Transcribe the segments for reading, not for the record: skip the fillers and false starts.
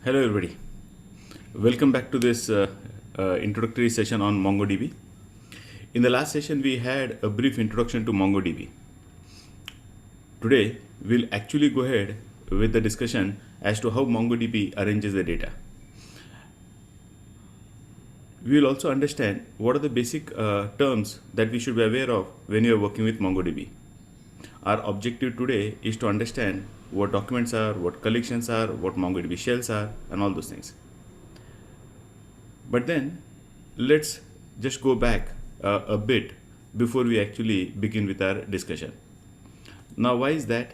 Hello everybody. Welcome back to this introductory session on MongoDB. In the last session we had a brief introduction to MongoDB. Today we'll actually go ahead with the discussion as to how MongoDB arranges the data. We will also understand what are the basic terms that we should be aware of when you are working with MongoDB. Our objective today is to understand what documents are, what collections are, what MongoDB shells are, and all those things. But then let's just go back a bit before we actually begin with our discussion. Now, why is that?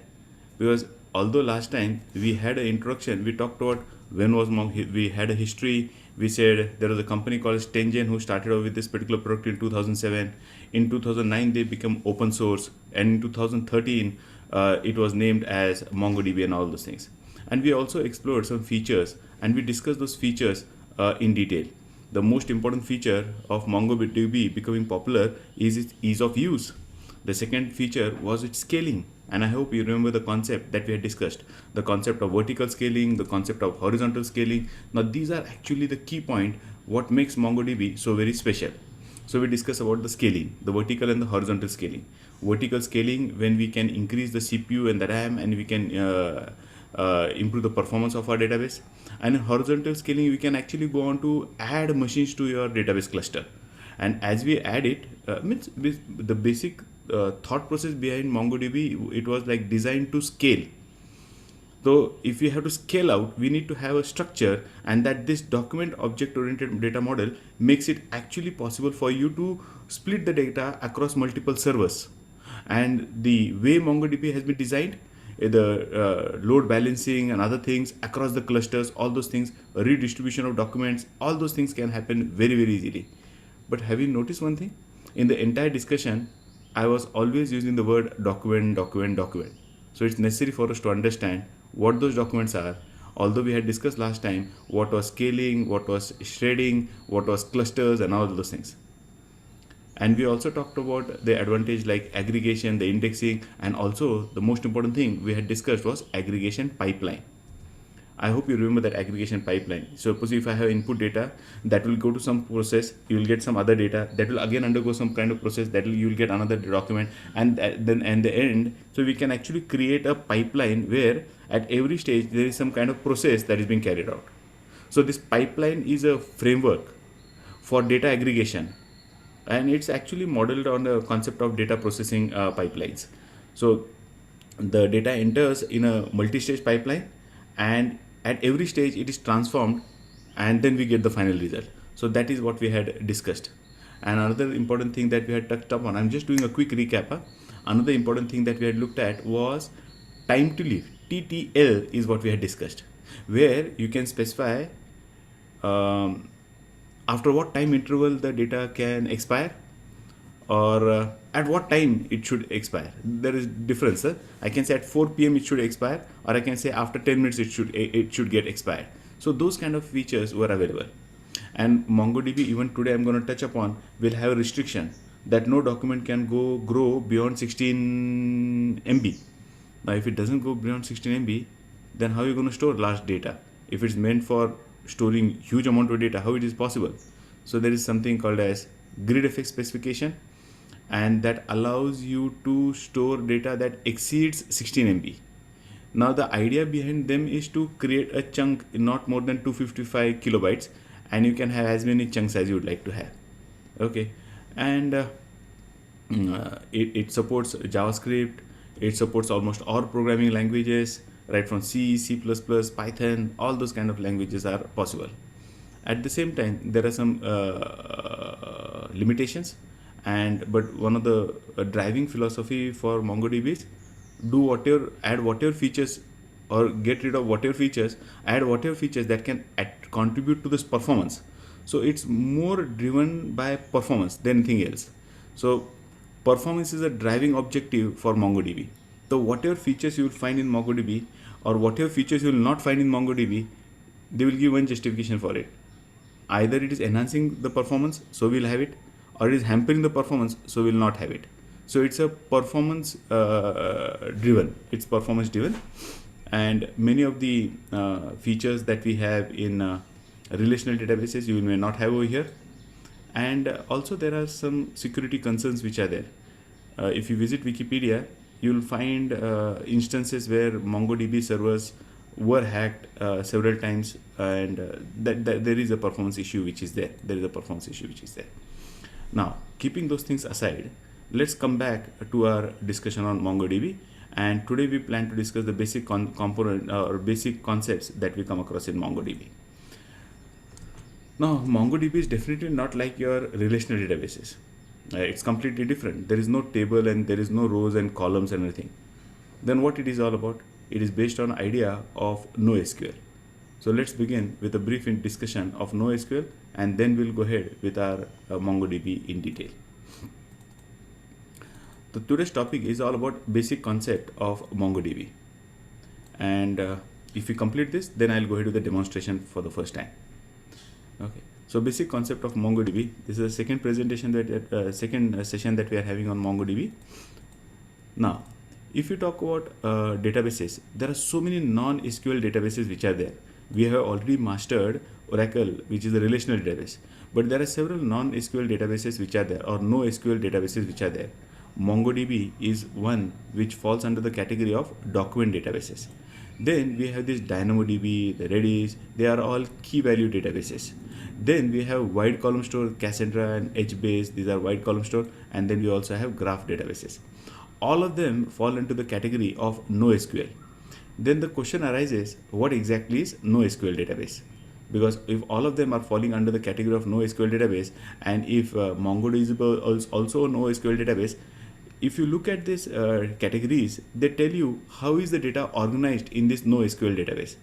Because although last time we had an introduction, we talked about when was we had a history. We said there was a company called Stengen who started off with this particular product in 2007. In 2009, they became open source, and in 2013, it was named as MongoDB and all those things. And we also explored some features, and we discussed those features in detail. The most important feature of MongoDB becoming popular is its ease of use. The second feature was its scaling, and I hope you remember the concept that we had discussed, the concept of vertical scaling, the concept of horizontal scaling. Now these are actually the key point what makes MongoDB so very special. So we discuss about the scaling, the vertical and the horizontal scaling. Vertical scaling, when we can increase the CPU and the RAM, and we can improve the performance of our database. And in horizontal scaling, we can actually go on to add machines to your database cluster. And as we add it, the basic thought process behind MongoDB, it was like designed to scale. So if we have to scale out, we need to have a structure, and that this document object oriented data model makes it actually possible for you to split the data across multiple servers. And the way MongoDB has been designed, the load balancing and other things across the clusters, all those things, redistribution of documents, all those things can happen very, very easily. But have you noticed one thing? In the entire discussion, I was always using the word document, document, document. So it's necessary for us to understand what those documents are. Although we had discussed last time what was scaling, what was shredding, what was clusters, and all those things. And we also talked about the advantage like aggregation, the indexing, and also the most important thing we had discussed was aggregation pipeline. I hope you remember that aggregation pipeline. So suppose if I have input data that will go to some process, you will get some other data that will again undergo some kind of process, that will you will get another document, and then at the end, so we can actually create a pipeline where at every stage there is some kind of process that is being carried out. So this pipeline is a framework for data aggregation, and it's actually modeled on the concept of data processing pipelines. So the data enters in a multi-stage pipeline, and at every stage it is transformed, and then we get the final result. So that is what we had discussed. And another important thing that we had touched upon, I'm just doing a quick recap. Another important thing that we had looked at was time to live. TTL is what we had discussed, where you can specify after what time interval the data can expire, or at what time it should expire. There is difference. I can say at 4 p.m. it should expire, or I can say after 10 minutes it should get expired. So those kind of features were available. And MongoDB, even today I'm going to touch upon, will have a restriction that no document can grow beyond 16 MB. Now if it doesn't go beyond 16 MB, then how are you going to store large data? If it's meant for storing huge amount of data, how it is possible? So there is something called as GridFX specification, and that allows you to store data that exceeds 16 MB. Now the idea behind them is to create a chunk in not more than 255 kilobytes, and you can have as many chunks as you would like to have. Okay, and it supports JavaScript, it supports almost all programming languages, right from C, C++, Python, all those kind of languages are possible. At the same time, there are some limitations, but one of the driving philosophy for MongoDB is add whatever features, or get rid of whatever features, add whatever features that can contribute to this performance. So it's more driven by performance than anything else. So performance is a driving objective for MongoDB. So whatever features you will find in MongoDB, or whatever features you will not find in MongoDB, they will give one justification for it. Either it is enhancing the performance, so we'll have it, or it is hampering the performance, so we'll not have it. So it's a performance driven. It's performance driven, and many of the features that we have in relational databases you may not have over here. And also there are some security concerns which are there. If you visit Wikipedia, you'll find instances where MongoDB servers were hacked several times, and that there is a performance issue which is there. Now, keeping those things aside, let's come back to our discussion on MongoDB. And today we plan to discuss the basic component or basic concepts that we come across in MongoDB. Now, MongoDB is definitely not like your relational databases. It's completely different. There is no table and there is no rows and columns and everything. Then what it is all about? It is based on idea of NoSQL. So let's begin with a brief discussion of NoSQL, and then we'll go ahead with our MongoDB in detail. So today's topic is all about basic concept of MongoDB. And if we complete this, then I'll go ahead with the demonstration for the first time. Okay. So basic concept of MongoDB. This is the second presentation that second session that we are having on MongoDB. Now, if you talk about databases, there are so many non-SQL databases which are there. We have already mastered Oracle, which is a relational database, but there are several non-SQL databases which are there, or no SQL databases which are there. MongoDB is one which falls under the category of document databases. Then we have this DynamoDB, the Redis, they are all key value databases. Then we have wide column store, Cassandra and HBase, these are wide column store, and then we also have graph databases. All of them fall into the category of NoSQL. Then the question arises, what exactly is NoSQL database? Because if all of them are falling under the category of NoSQL database, and if MongoDB is also a NoSQL database, if you look at these categories, they tell you how is the data organized in this NoSQL database.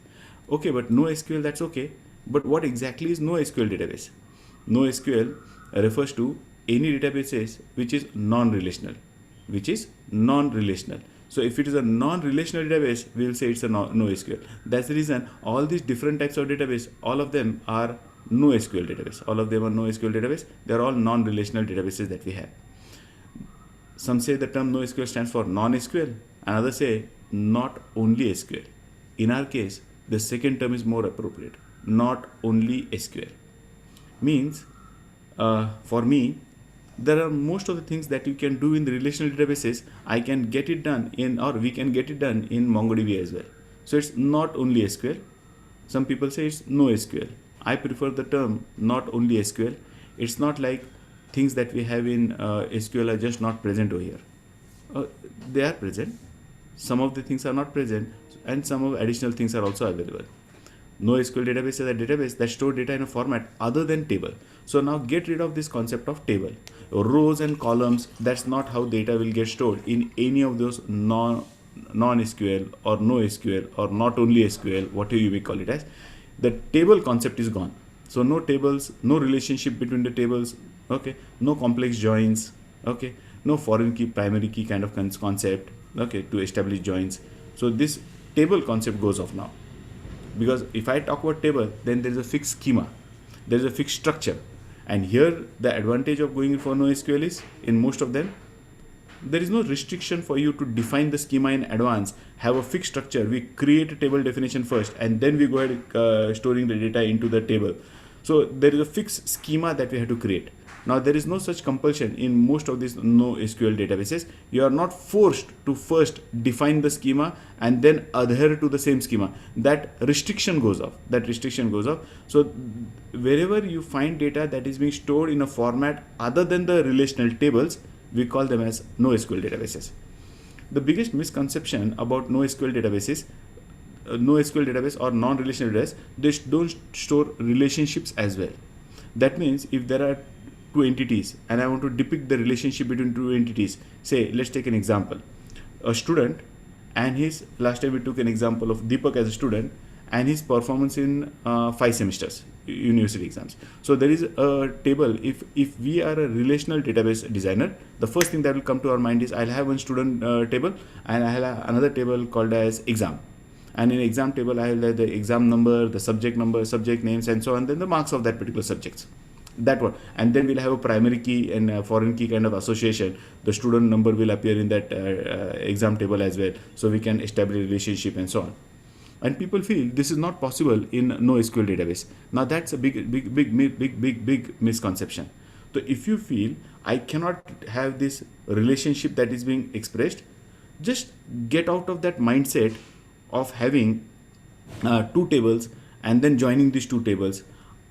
Okay, but NoSQL, that's okay. But what exactly is NoSQL database? NoSQL refers to any databases which is non-relational. So if it is a non-relational database, we will say it's a NoSQL. That's the reason all these different types of database, all of them are NoSQL database. They are all non-relational databases that we have. Some say the term NoSQL stands for non-SQL, and others say not only SQL. In our case, the second term is more appropriate. Not only SQL. Means, for me, there are most of the things that you can do in the relational databases, I can get it done in, or we can get it done in MongoDB as well. So it's not only SQL. Some people say it's no SQL. I prefer the term not only SQL. It's not like things that we have in SQL are just not present over here. They are present. Some of the things are not present, and some of additional things are also available. NoSQL database is a database that stores data in a format other than table. So now get rid of this concept of table. Rows and columns, that's not how data will get stored in any of those non-SQL or NoSQL or not only SQL, whatever you may call it as. The table concept is gone. So no tables, no relationship between the tables, okay, no complex joins, okay, no foreign key, primary key kind of concept, okay, to establish joins. So this table concept goes off now. Because if I talk about table, then there is a fixed schema, there is a fixed structure. And here the advantage of going for NoSQL is, in most of them, there is no restriction for you to define the schema in advance, have a fixed structure. We create a table definition first, and then we go ahead storing the data into the table. So there is a fixed schema that we have to create. Now there is no such compulsion in most of these NoSQL databases. You are not forced to first define the schema and then adhere to the same schema. That restriction goes off. So wherever you find data that is being stored in a format other than the relational tables, we call them as NoSQL databases. The biggest misconception about NoSQL databases, NoSQL database or non-relational database, they don't store relationships as well. That means if there are two entities and I want to depict the relationship between two entities, say let's take an example, a student and his, last time we took an example of Deepak as a student and his performance in 5 semesters university exams. So there is a table. If we are a relational database designer, the first thing that will come to our mind is I'll have one student table and I'll have another table called as exam. And in exam table, I will have the exam number, the subject number, subject names, and so on, then the marks of that particular subjects. That one. And then we'll have a primary key and a foreign key kind of association. The student number will appear in that exam table as well. So we can establish a relationship and so on. And people feel this is not possible in NoSQL database. Now that's a big misconception. So if you feel I cannot have this relationship that is being expressed, just get out of that mindset of having two tables and then joining these two tables.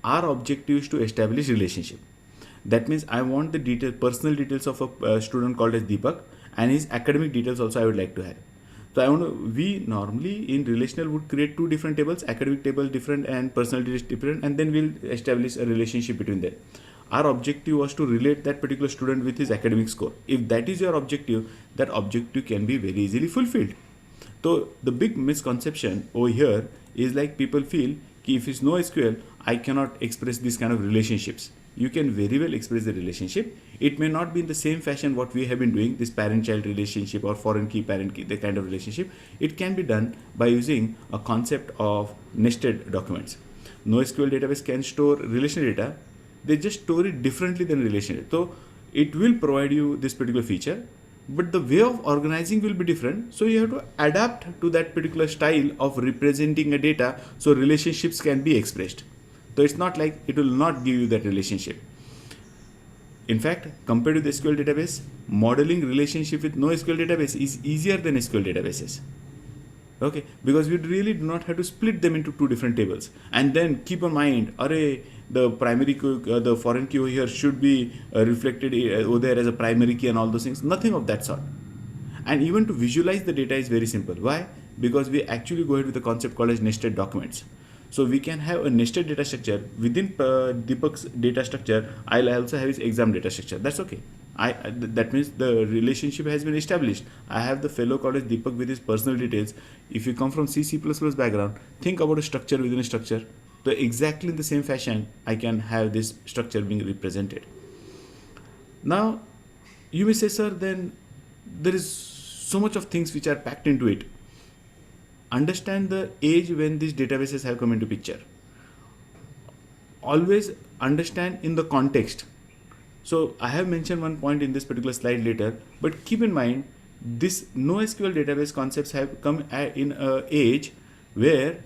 Our objective is to establish relationship. That means I want the personal details of a student called as Deepak, and his academic details also I would like to have. So we normally in relational would create two different tables, academic table different and personal details different, and then we'll establish a relationship between them. Our objective was to relate that particular student with his academic score. If that is your objective, that objective can be very easily fulfilled. So the big misconception over here is like people feel कि if it's NoSQL, I cannot express these kind of relationships. You can very well express the relationship. It may not be in the same fashion what we have been doing, this parent-child relationship or foreign key, parent key, the kind of relationship. It can be done by using a concept of nested documents. NoSQL database can store relational data. They just store it differently than relational. So it will provide you this particular feature, but the way of organizing will be different. So you have to adapt to that particular style of representing a data so relationships can be expressed. So it's not like it will not give you that relationship. In fact, compared to the SQL database, modeling relationship with NoSQL database is easier than SQL databases. Okay, because we really do not have to split them into two different tables and then keep in mind, the primary key, the foreign key over here should be reflected over there as a primary key and all those things. Nothing of that sort. And even to visualize the data is very simple. Why? Because we actually go ahead with a concept called as nested documents. So we can have a nested data structure within Deepak's data structure. I'll also have his exam data structure. That's okay. That means the relationship has been established. I have the fellow called as Deepak with his personal details. If you come from C++ background, think about a structure within a structure. So exactly in the same fashion, I can have this structure being represented. Now, you may say, sir, then there is so much of things which are packed into it. Understand the age when these databases have come into picture. Always understand in the context. So I have mentioned one point in this particular slide later, but keep in mind this NoSQL database concepts have come in an age where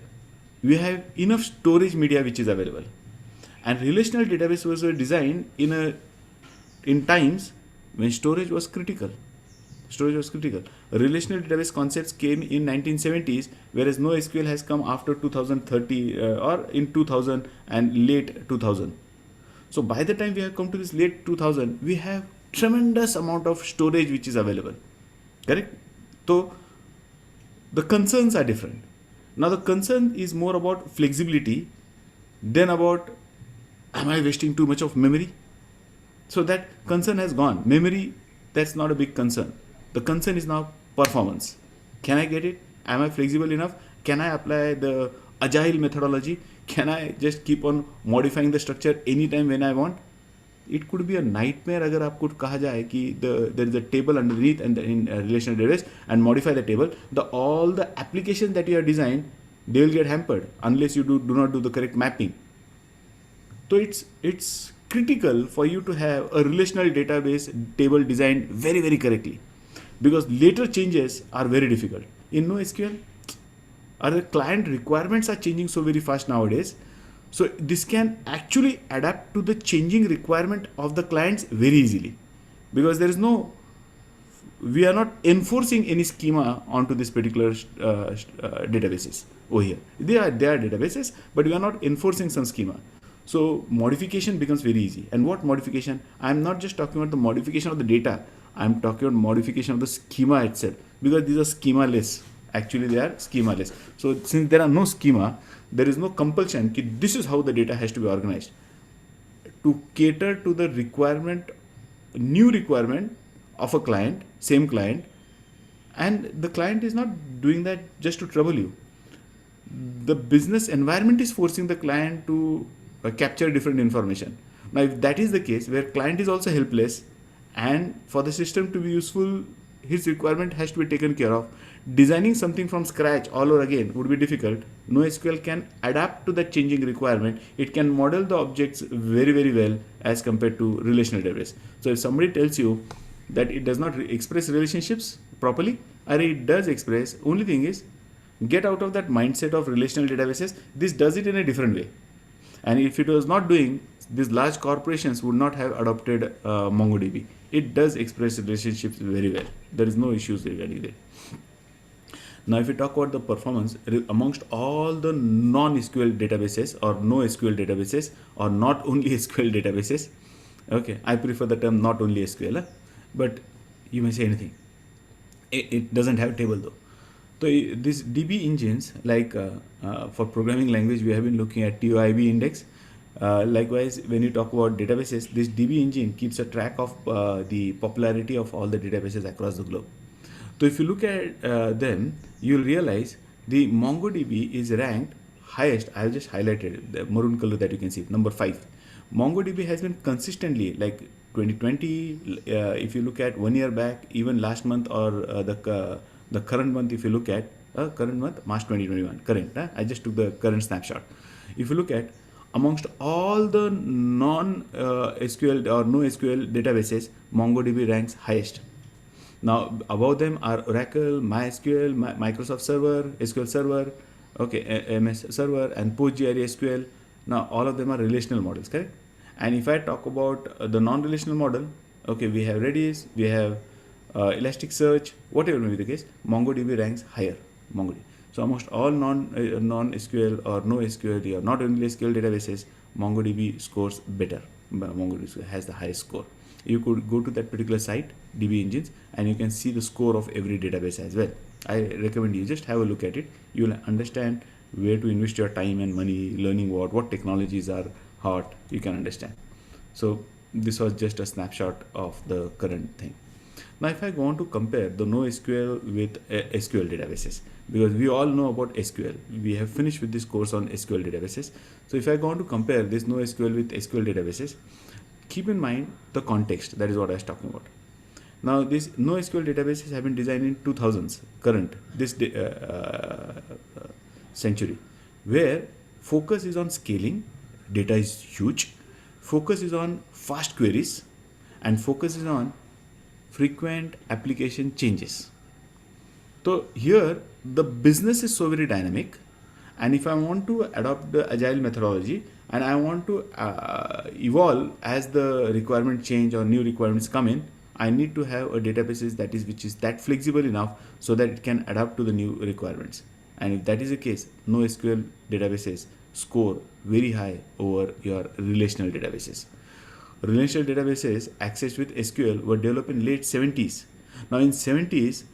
we have enough storage media which is available, and relational database was designed in times when storage was critical. Relational database concepts came in 1970s, whereas NoSQL has come after 2030 or in 2000 and late 2000. So by the time we have come to this late 2000, we have tremendous amount of storage which is available. Correct? So the concerns are different. Now the concern is more about flexibility than about am I wasting too much of memory? So that concern has gone. Memory, that's not a big concern. The concern is now performance. Can I get it? Am I flexible enough? Can I apply the agile methodology? Can I just keep on modifying the structure anytime when I want? It could be a nightmare अगर आपको कहा जाए कि there is a table underneath and in relational database and modify the table. All the applications that you have designed, they will get hampered unless you do not do the correct mapping. So it's critical for you to have a relational database table designed very, very correctly, because later changes are very difficult. In NoSQL, the client requirements are changing so very fast nowadays. So this can actually adapt to the changing requirement of the clients very easily, because we are not enforcing any schema onto this particular databases over here. They are databases, but we are not enforcing some schema. So modification becomes very easy. And what modification? I'm not just talking about the modification of the data. I'm talking about modification of the schema itself, because these are schema-less. Actually, they are schema-less. So since there are no schema, there is no compulsion that this is how the data has to be organized. To cater to the new requirement of a client, same client, and the client is not doing that just to trouble you. The business environment is forcing the client to capture different information. Now, if that is the case, where client is also helpless, and for the system to be useful, his requirement has to be taken care of, designing something from scratch all over again would be difficult. NoSQL can adapt to that changing requirement. It can model the objects very, very well as compared to relational database. So if somebody tells you that it does not express relationships properly, or it does express, only thing is get out of that mindset of relational databases. This does it in a different way. And if it was not doing, these large corporations would not have adopted MongoDB. It does express relationships very well. There is no issues regarding it. Now, if we talk about the performance amongst all the non-SQL databases or no SQL databases or not only SQL databases, okay, I prefer the term not only SQL, but you may say anything. It doesn't have table though. So these DB engines, like for programming language, we have been looking at TOIB index. Likewise, when you talk about databases, this DB engine keeps a track of the popularity of all the databases across the globe. So if you look at them, you'll realize the MongoDB is ranked highest. I've just highlighted the maroon color that you can see, number 5. MongoDB has been consistently, like 2020, if you look at 1 year back, even last month, or the current month, if you look at current month, March 2021, current. I just took the current snapshot. If you look at amongst all the non-SQL or no SQL databases, MongoDB ranks highest. Now, above them are Oracle, MySQL, Microsoft Server, SQL Server, okay, MS Server, and PostgreSQL. Now, all of them are relational models, correct? And if I talk about the non-relational model, okay, we have Redis, we have Elasticsearch, whatever may be the case, MongoDB ranks higher. MongoDB. So amongst all non-SQL or no SQL or not only SQL databases, MongoDB scores better. MongoDB has the highest score. You could go to that particular site, DB Engines, and you can see the score of every database as well. I recommend you just have a look at it. You will understand where to invest your time and money, learning what technologies are hot, you can understand. So this was just a snapshot of the current thing. Now, if I go on to compare the NoSQL with SQL databases, because we all know about SQL, we have finished with this course on SQL databases. So if I go on to compare this NoSQL with SQL databases, keep in mind the context. That is what I was talking about. Now, these NoSQL databases have been designed in 2000s, this century, where focus is on scaling, data is huge, focus is on fast queries, and focus is on frequent application changes. So here the business is so very dynamic, and if I want to adopt the agile methodology and I want to evolve as the requirement change or new requirements come in, I need to have a database which is that flexible enough so that it can adapt to the new requirements. And if that is the case, NoSQL databases score very high over your relational databases. Relational databases accessed with SQL were developed in late 70s. Now in 70s,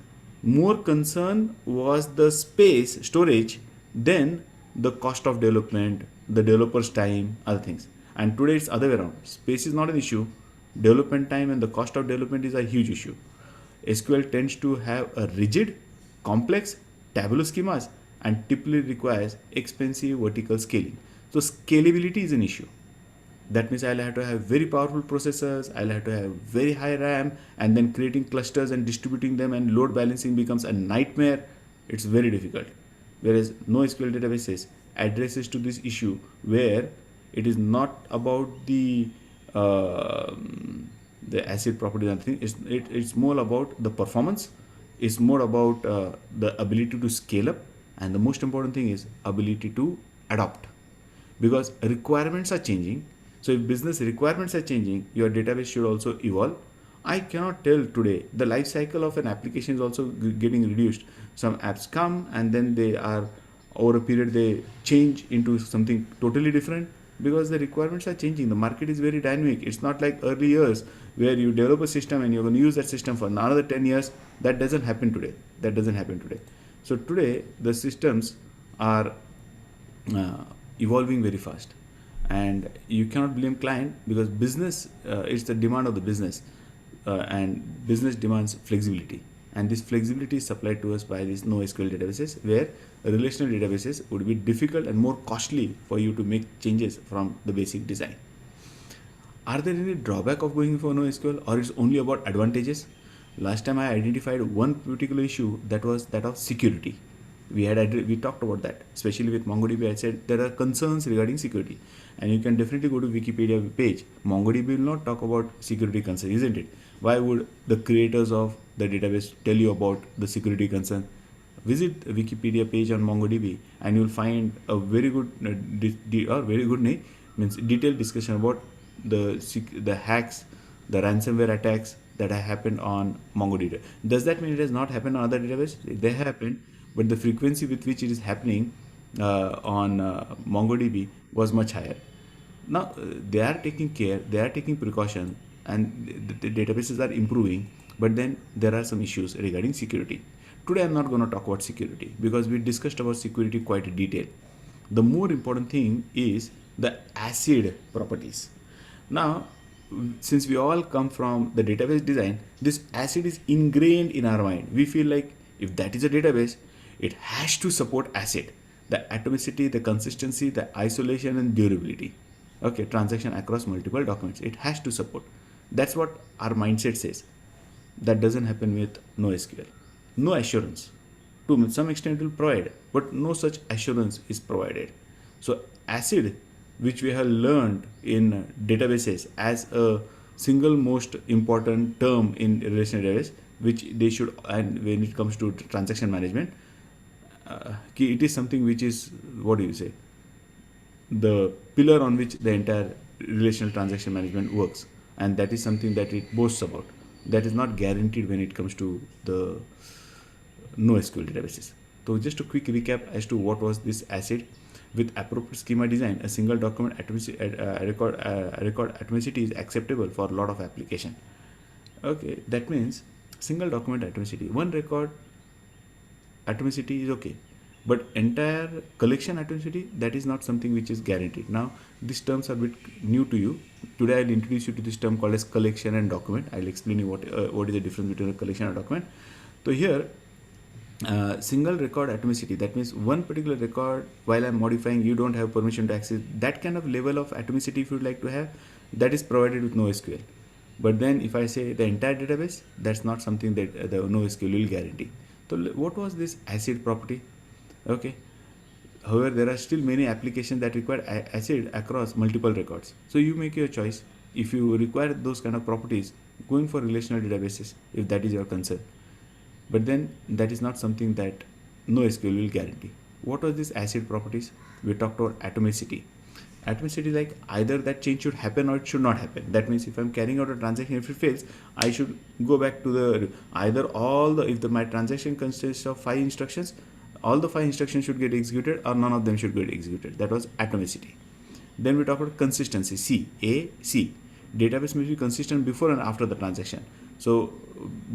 more concern was the storage, than the cost of development, the developer's time, other things. And today it's other way around. Space is not an issue. Development time and the cost of development is a huge issue. SQL tends to have a rigid, complex tabular schemas and typically requires expensive vertical scaling. So scalability is an issue. That means I'll have to have very powerful processors, I'll have to have very high RAM, and then creating clusters and distributing them, and load balancing becomes a nightmare. It's very difficult. Whereas NoSQL databases addresses to this issue where it is not about the ACID properties and things. It's more about the performance. It's more about the ability to scale up, and the most important thing is ability to adopt, because requirements are changing. So if business requirements are changing, your database should also evolve. I cannot tell today. The life cycle of an application is also getting reduced. Some apps come and then they are, over a period, they change into something totally different because the requirements are changing. The market is very dynamic. It's not like early years where you develop a system and you're going to use that system for another 10 years. That doesn't happen today. So today, the systems are evolving very fast. And you cannot blame client, because business it's the demand of the business, and business demands flexibility, and this flexibility is supplied to us by these NoSQL databases, where relational databases would be difficult and more costly for you to make changes from the basic design. Are there any drawback of going for NoSQL, or it's only about advantages? Last time I identified one particular issue, that was that of security. We talked about that, especially with MongoDB. I said there are concerns regarding security, and you can definitely go to Wikipedia page. MongoDB will not talk about security concerns, isn't it? Why would the creators of the database tell you about the security concern? visit the Wikipedia page on MongoDB, and you'll find a very good means detailed discussion about the hacks, the ransomware attacks that have happened on MongoDB. Does that mean it has not happened on other databases? They happen, but the frequency with which it is happening on MongoDB was much higher. Now they are taking care, they are taking precaution, and the databases are improving. But then there are some issues regarding security. Today I'm not going to talk about security because we discussed about security quite in detail. The more important thing is the ACID properties. Now, since we all come from the database design, this ACID is ingrained in our mind. We feel like if that is a database, it has to support ACID. The atomicity, the consistency, the isolation, and durability. Okay, transaction across multiple documents. It has to support. That's what our mindset says. That doesn't happen with NoSQL. No assurance. To some extent it will provide, but no such assurance is provided. So ACID, which we have learned in databases as a single most important term in relational database, which they should, and when it comes to transaction management, it is something which is, what do you say, the pillar on which the entire relational transaction management works, and that is something that it boasts about. That is not guaranteed when it comes to the NoSQL databases. So just a quick recap as to what was this ACID. With appropriate schema design, a single document record atomicity is acceptable for a lot of application. Okay, that means single document atomicity, one record atomicity is okay, but entire collection atomicity, that is not something which is guaranteed. Now these terms are a bit new to you. Today I'll introduce you to this term called as collection and document. I'll explain you what is the difference between a collection and document. So here, single record atomicity, that means one particular record, while I'm modifying, you don't have permission to access that kind of level of atomicity. If you'd like to have, that is provided with NoSQL. But then if I say the entire database, that's not something that the NoSQL will guarantee. So what was this ACID property? Okay, however, there are still many applications that require ACID across multiple records. So you make your choice. If you require those kind of properties, going for relational databases, if that is your concern. But then that is not something that NoSQL will guarantee. What are these ACID properties? We talked about atomicity. Atomicity is like either that change should happen or it should not happen. That means if I'm carrying out a transaction, if it fails, I should go back to the either all the, if my transaction consists of 5 instructions, all the 5 instructions should get executed or none of them should get executed. That was atomicity. Then we talk about consistency. C. Database must be consistent before and after the transaction. So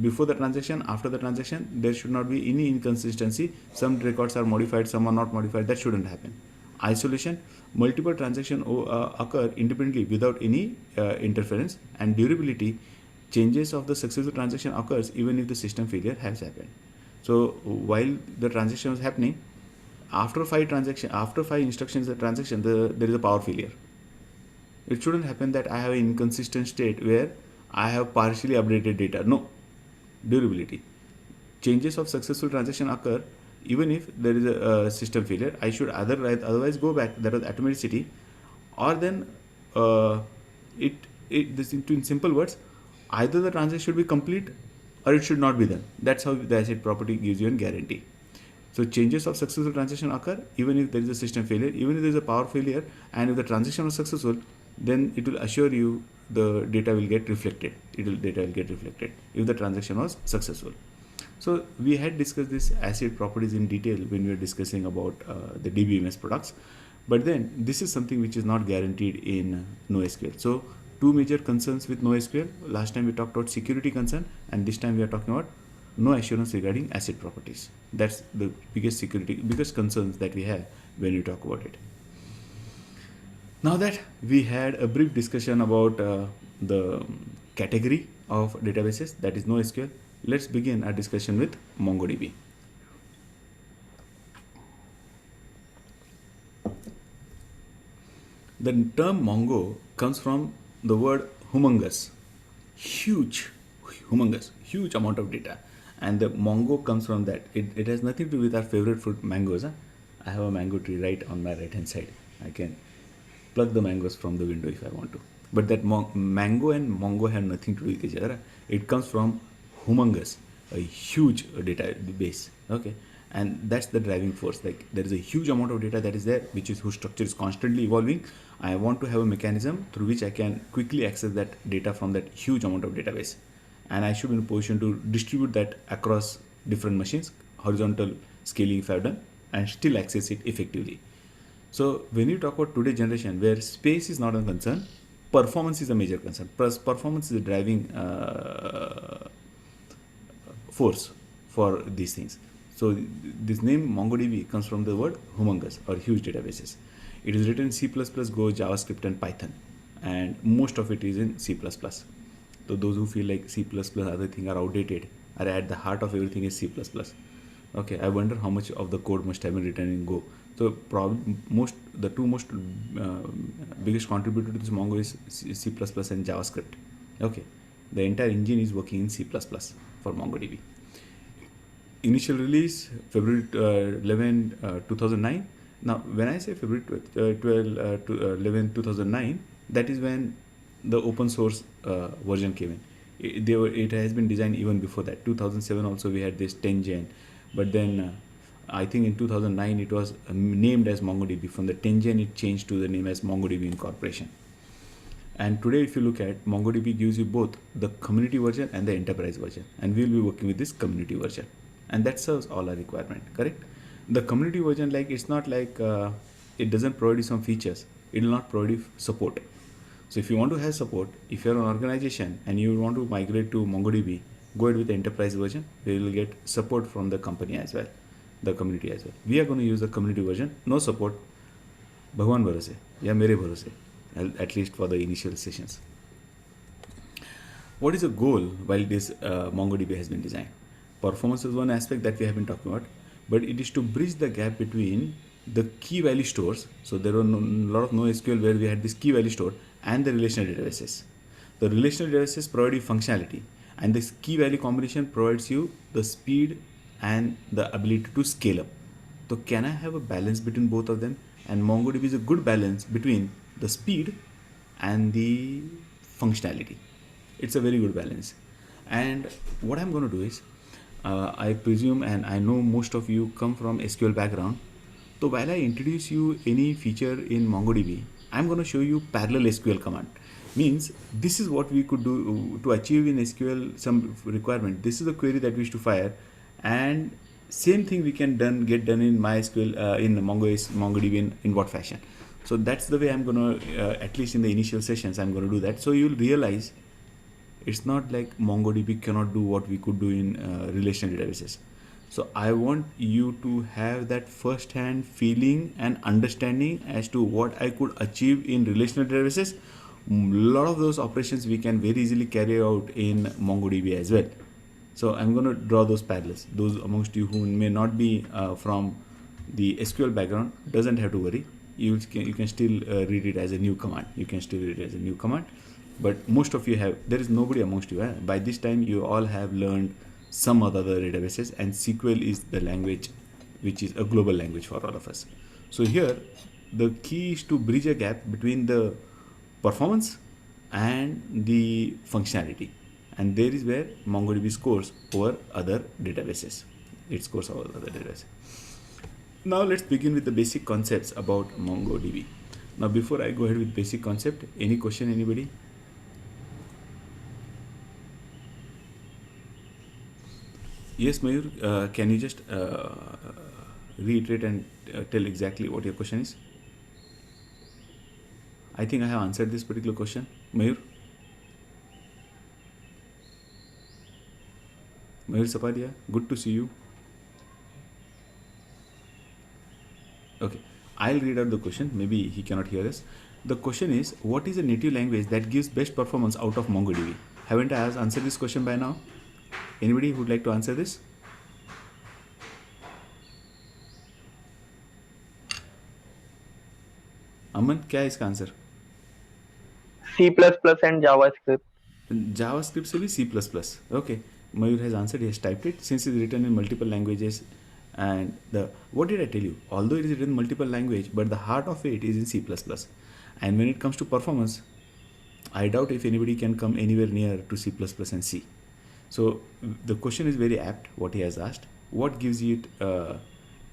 before the transaction, after the transaction, there should not be any inconsistency. Some records are modified, some are not modified. That shouldn't happen. Isolation, multiple transactions occur independently without any interference. And durability, changes of the successful transaction occurs even if the system failure has happened. So while the transaction was happening, after 5 instructions of transaction, there is a power failure. It shouldn't happen that I have an inconsistent state where I have partially updated data. No. Durability. Changes of successful transaction occur even if there is a system failure. I should otherwise go back. That was atomicity. Or then in simple words, either the transaction should be complete or it should not be done. That's how the ACID property gives you a guarantee. So changes of successful transaction occur even if there is a system failure, even if there is a power failure, and if the transaction was successful, then it will assure you the data will get reflected. Data will get reflected if the transaction was successful. So we had discussed this ACID properties in detail when we were discussing about the DBMS products. But then this is something which is not guaranteed in NoSQL. So 2 major concerns with NoSQL. Last time we talked about security concern, and this time we are talking about no assurance regarding ACID properties. That's the biggest concerns that we have when we talk about it. Now that we had a brief discussion about the category of databases, that is NoSQL, let's begin our discussion with MongoDB. The term Mongo comes from the word humongous, huge amount of data, and the Mongo comes from that. It has nothing to do with our favorite fruit, mangoes. I have a mango tree right on my right hand side. I can pluck the mangoes from the window if I want to. But that mango and Mongo have nothing to do with each other. It comes from humongous, a huge database. Okay, and that's the driving force. Like there is a huge amount of data that is there, which is whose structure is constantly evolving. I want to have a mechanism through which I can quickly access that data from that huge amount of database, and I should be in a position to distribute that across different machines, horizontal scaling if I've done, and still access it effectively. So when you talk about today's generation, where space is not a concern, performance is a major concern. Plus, performance is a driving force for these things. So this name MongoDB comes from the word humongous or huge databases. It is written in C++, Go, JavaScript, and Python, and most of it is in C++. So those who feel like C++ other things are outdated, are at the heart of everything is C++. Okay, I wonder how much of the code must have been written in Go. So probably the two most biggest contributor to this Mongo is C++ and JavaScript. Okay, the entire engine is working in C++ for MongoDB. Initial release February 11, 2009. Now, when I say February 11, 2009, that is when the open source version came in. It has been designed even before that. 2007 also we had this 10 Gen, but then I think in 2009 it was named as MongoDB. From the 10 Gen it changed to the name as MongoDB Incorporation. And today if you look at MongoDB gives you both the community version and the enterprise version, and we will be working with this community version, and that serves all our requirement, correct? The community version, like it's not like it doesn't provide you some features, it will not provide you support. So if you want to have support, if you're an organization and you want to migrate to MongoDB, go ahead with the enterprise version. We will get support from the company as well, the community as well. We are going to use the community version, no support. Bhagwan bharose, ya mere bharose, at least for the initial sessions. What is the goal while this MongoDB has been designed? Performance is one aspect that we have been talking about, but it is to bridge the gap between the key value stores. So there were a lot of NoSQL where we had this key value store and the relational databases. The relational databases provide you functionality, and this key value combination provides you the speed and the ability to scale up. So can I have a balance between both of them? And MongoDB is a good balance between the speed and the functionality. It's a very good balance. And what I'm going to do is, I presume and I know most of you come from SQL background. So while I introduce you any feature in MongoDB, I'm going to show you parallel SQL command. Means this is what we could do to achieve in SQL some requirement. This is the query that we wish to fire, and same thing we can get done in MySQL in MongoDB in what fashion. So that's the way I'm going to, at least in the initial sessions, I'm going to do that. So you'll realize it's not like MongoDB cannot do what we could do in relational databases. So I want you to have that first-hand feeling and understanding as to what I could achieve in relational databases. A lot of those operations we can very easily carry out in MongoDB as well. So I'm going to draw those parallels. Those amongst you who may not be from the SQL background, doesn't have to worry. You can still read it as a new command. You can still read it as a new command. But most of you have, there is nobody amongst you. By this time, you all have learned some other databases, and SQL is the language which is a global language for all of us. So here, the key is to bridge a gap between the performance and the functionality. And there is where MongoDB scores over other databases. It scores over other databases. Now let's begin with the basic concepts about MongoDB. Now before I go ahead with basic concept, any question, anybody? Yes, Mayur, can you just reiterate and tell exactly what your question is? I think I have answered this particular question. Mayur? Mayur Sapadia, good to see you. Okay, I'll read out the question. Maybe he cannot hear us. The question is, what is a native language that gives best performance out of MongoDB? Haven't I answered this question by now? Anybody who would like to answer this? Aman, क्या है इसका answer? C++ and JavaScript. JavaScript से भी C++. Okay, Mayur has answered. He has typed it. Since it's written in multiple languages, and what did I tell you? Although it is written in multiple language, but the heart of it is in C++. And when it comes to performance, I doubt if anybody can come anywhere near to C++ and C. So the question is very apt, what he has asked. what gives it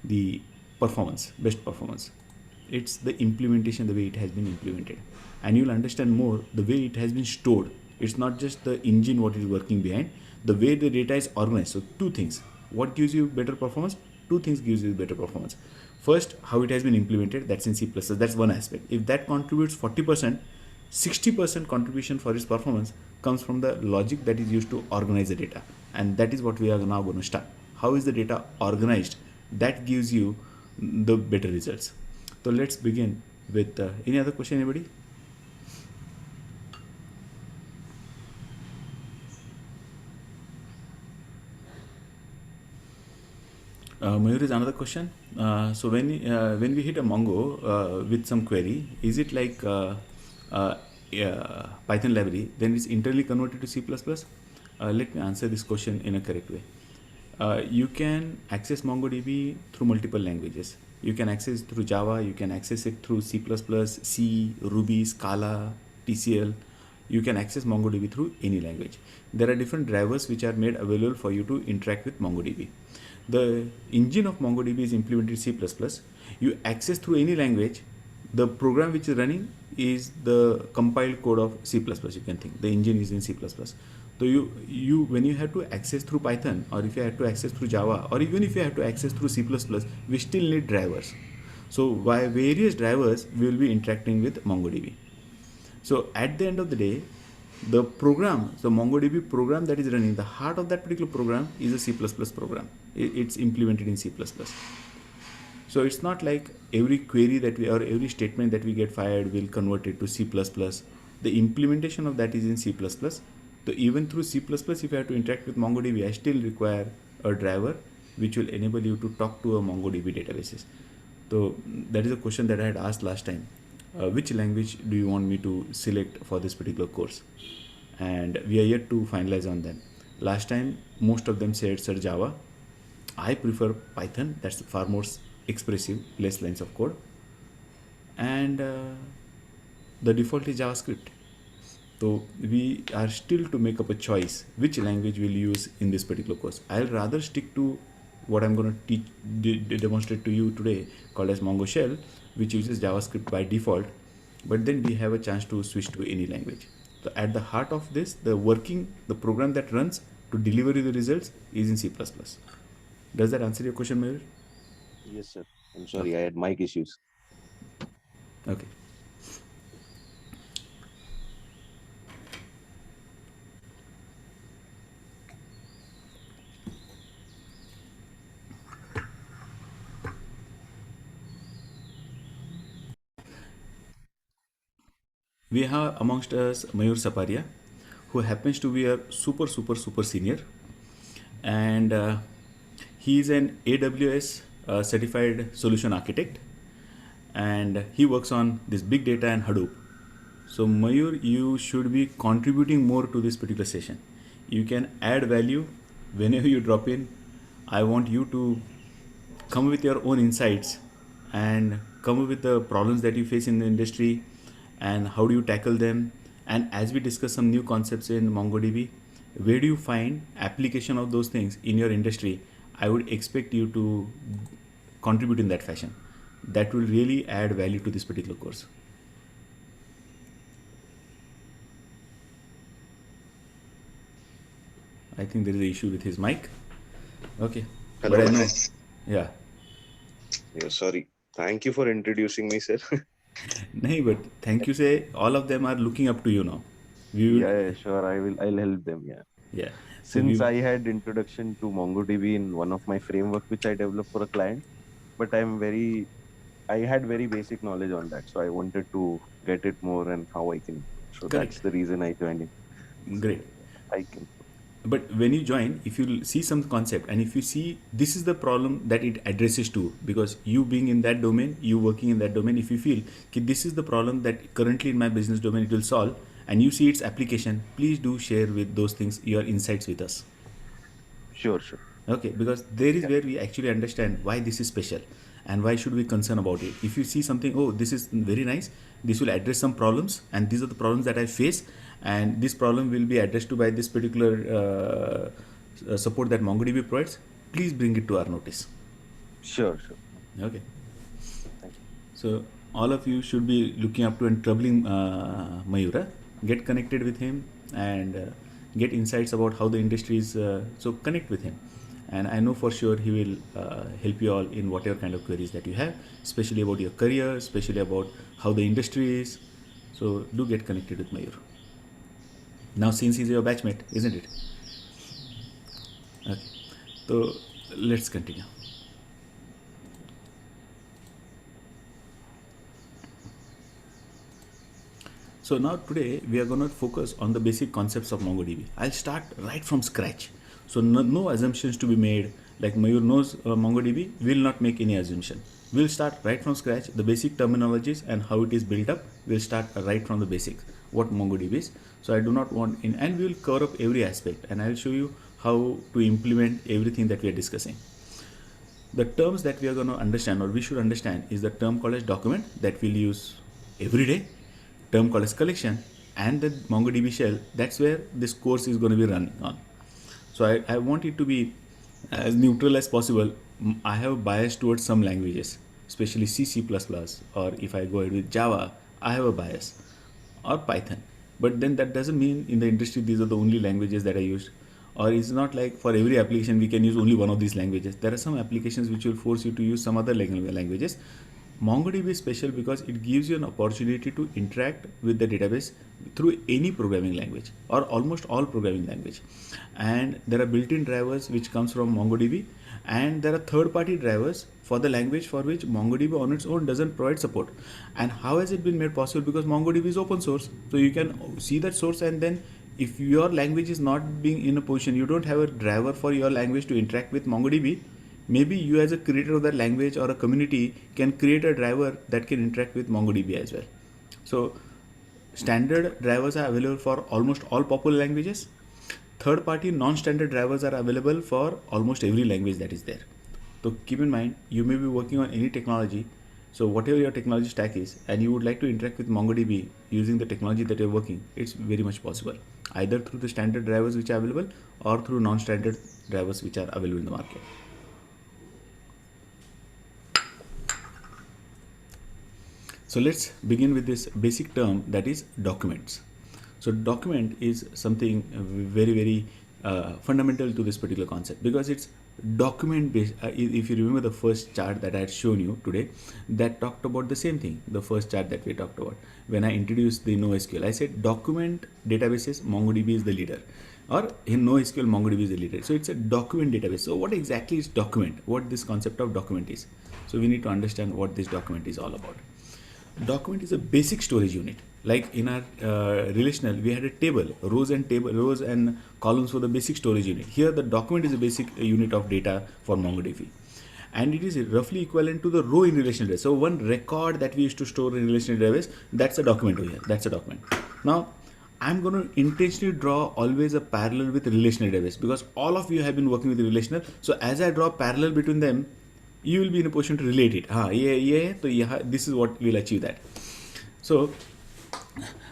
the performance, best performance? It's the implementation, the way it has been implemented. And you'll understand more the way it has been stored. It's not just the engine what is working behind, the way the data is organized. So two things. What gives you better performance? Two things gives you better performance. First, how it has been implemented, that's in C++. That's one aspect. If that contributes 40%, 60% contribution for its performance comes from the logic that is used to organize the data. And that is what we are now going to start. How is the data organized? That gives you the better results. So let's begin with any other question, anybody? Mayur is another question. So when we hit a Mongo with some query, is it like Python library? Then it's internally converted to C++. Let me answer this question in a correct way. You can access MongoDB through multiple languages. You can access it through Java. You can access it through C++, C, Ruby, Scala, TCL. You can access MongoDB through any language. There are different drivers which are made available for you to interact with MongoDB. The engine of MongoDB is implemented in C++. You access through any language. The program which is running is the compiled code of C++. You can think the engine is in C++. So you when you have to access through Python, or if you have to access through Java, or even if you have to access through C++, we still need drivers. So by various drivers, we will be interacting with MongoDB. So at the end of the day, the program, the MongoDB program that is running, the heart of that particular program is a C++ program. It's implemented in C++. So it's not like every query that we, or every statement that we get fired will convert it to C++. The implementation of that is in C++. So even through C++, if you have to interact with MongoDB, I still require a driver which will enable you to talk to a MongoDB databases. So that is a question that I had asked last time. Which language do you want me to select for this particular course? And we are yet to finalize on them. Last time, most of them said, sir, Java. I prefer Python. That's far more expressive, less lines of code. And the default is JavaScript. So we are still to make up a choice which language we'll use in this particular course. I'll rather stick to what I'm going to demonstrate to you today, called as Mongo Shell, which uses JavaScript by default, but then we have a chance to switch to any language. So at the heart of this, the program that runs to deliver you the results is in C++. Does that answer your question, Mayur? Yes, sir. I'm sorry, I had mic issues. Okay. We have amongst us Mayur Saparia, who happens to be a super senior, and he is an AWS certified solution architect, and he works on this big data and Hadoop. So Mayur, you should be contributing more to this particular session. You can add value whenever you drop in. I want you to come with your own insights and come up with the problems that you face in the industry and how do you tackle them. And as we discuss some new concepts in MongoDB, where do you find application of those things in your industry? I would expect you to contribute in that fashion. That will really add value to this particular course. I think there is an issue with his mic. Okay. Hello. But I know. Yeah. Yeah, sorry. Thank you for introducing me, sir. No, but thank you. Say all of them are looking up to you now. We will, Yeah, sure. I'll help them. Yeah. yeah. So Since I had introduction to MongoDB in one of my framework which I developed for a client, but I had very basic knowledge on that, so I wanted to get it more and how I can. So Correct. that's the reason I joined in. Great. I can. But when you join, if you see some concept and if you see this is the problem that it addresses to, because you being in that domain, you working in that domain, if you feel that this is the problem that currently in my business domain it will solve, and you see its application, please do share with those things your insights with us. Sure. Okay, because there is where we actually understand why this is special and why should we concern about it. If you see something, oh, this is very nice, this will address some problems, and these are the problems that I face, and this problem will be addressed to by this particular support that MongoDB provides, please bring it to our notice. Sure. Okay. Thank you. So all of you should be looking up to and troubling Mayura. Get connected with him and get insights about how the industry is. So connect with him, and I know for sure he will help you all in whatever kind of queries that you have, especially about your career, especially about how the industry is. So do get connected with Mayur. Now since he's your batchmate, isn't it? Okay. So let's continue. So now today we are going to focus on the basic concepts of MongoDB. I'll start right from scratch. So no assumptions to be made. Like Mayur knows MongoDB, we'll not make any assumption. We'll start right from scratch. The basic terminologies and how it is built up. We'll start right from the basics. What MongoDB is. So I do not want and we will cover up every aspect, and I'll show you how to implement everything that we are discussing. The terms that we are going to understand, or we should understand, is the term called as document that we'll use every day, term called as collection, and the MongoDB shell. That's where this course is going to be running on. So I want it to be as neutral as possible. I have a bias towards some languages, especially C++, or if I go ahead with Java, I have a bias, or Python. But then that doesn't mean in the industry these are the only languages that I use. Or it's not like for every application we can use only one of these languages. There are some applications which will force you to use some other languages. MongoDB is special because it gives you an opportunity to interact with the database through any programming language or almost all programming language. And there are built-in drivers which comes from MongoDB, and there are third-party drivers for the language for which MongoDB on its own doesn't provide support. And how has it been made possible? Because MongoDB is open source. So you can see that source, and then if your language is not being in a position, you don't have a driver for your language to interact with MongoDB, maybe you as a creator of that language or a community can create a driver that can interact with MongoDB as well. So standard drivers are available for almost all popular languages. Third-party non-standard drivers are available for almost every language that is there. So keep in mind, you may be working on any technology. So whatever your technology stack is, and you would like to interact with MongoDB using the technology that you're working, it's very much possible. Either through the standard drivers which are available or through non-standard drivers which are available in the market. So let's begin with this basic term, that is documents. So document is something very fundamental to this particular concept, because it's document based. If you remember the first chart that I had shown you today, that talked about the same thing. The first chart that we talked about when I introduced the NoSQL, I said document databases, MongoDB is the leader, or in NoSQL MongoDB is the leader. So it's a document database. So what exactly is document? What this concept of document is? So we need to understand what this document is all about. Document is a basic storage unit. Like in our relational, we had a table, rows and columns for the basic storage unit. Here the document is a basic unit of data for MongoDB, and it is roughly equivalent to the row in relational database. So one record that we used to store in relational database, that's a document over here. That's a document. Now I'm going to intentionally draw always a parallel with relational database, because all of you have been working with relational. So as I draw parallel between them, you will be in a position to relate it. So this is what will achieve that. So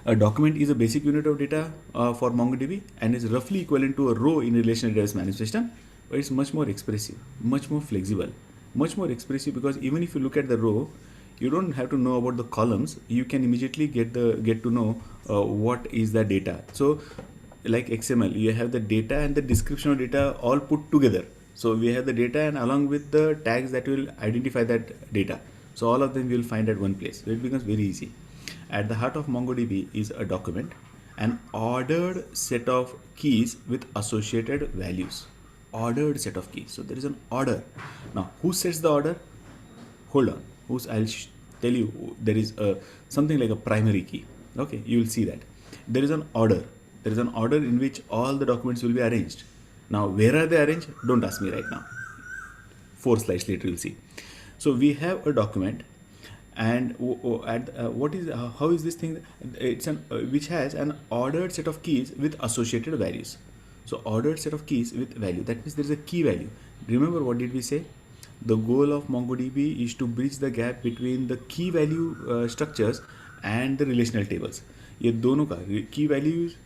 a document is a basic unit of data for MongoDB, and is roughly equivalent to a row in a relational database management system, but it's much more expressive, much more flexible, much more expressive, because even if you look at the row, you don't have to know about the columns. You can immediately get to know what is the data. So like XML, you have the data and the description of data all put together. So we have the data, and along with the tags that will identify that data. So all of them we will find at one place. So it becomes very easy. At the heart of MongoDB is a document, an ordered set of keys with associated values. Ordered set of keys. So there is an order. Now, who sets the order? Hold on. I'll tell you. There is something like a primary key. Okay, you will see that. There is an order. There is an order in which all the documents will be arranged. Now, where are they arranged? Don't ask me right now. 4 slides later, you'll see. So we have a document, and how is this thing? It's which has an ordered set of keys with associated values. So ordered set of keys with value. That means there is a key value. Remember what did we say? The goal of MongoDB is to bridge the gap between the key value structures and the relational tables. ये दोनों का key values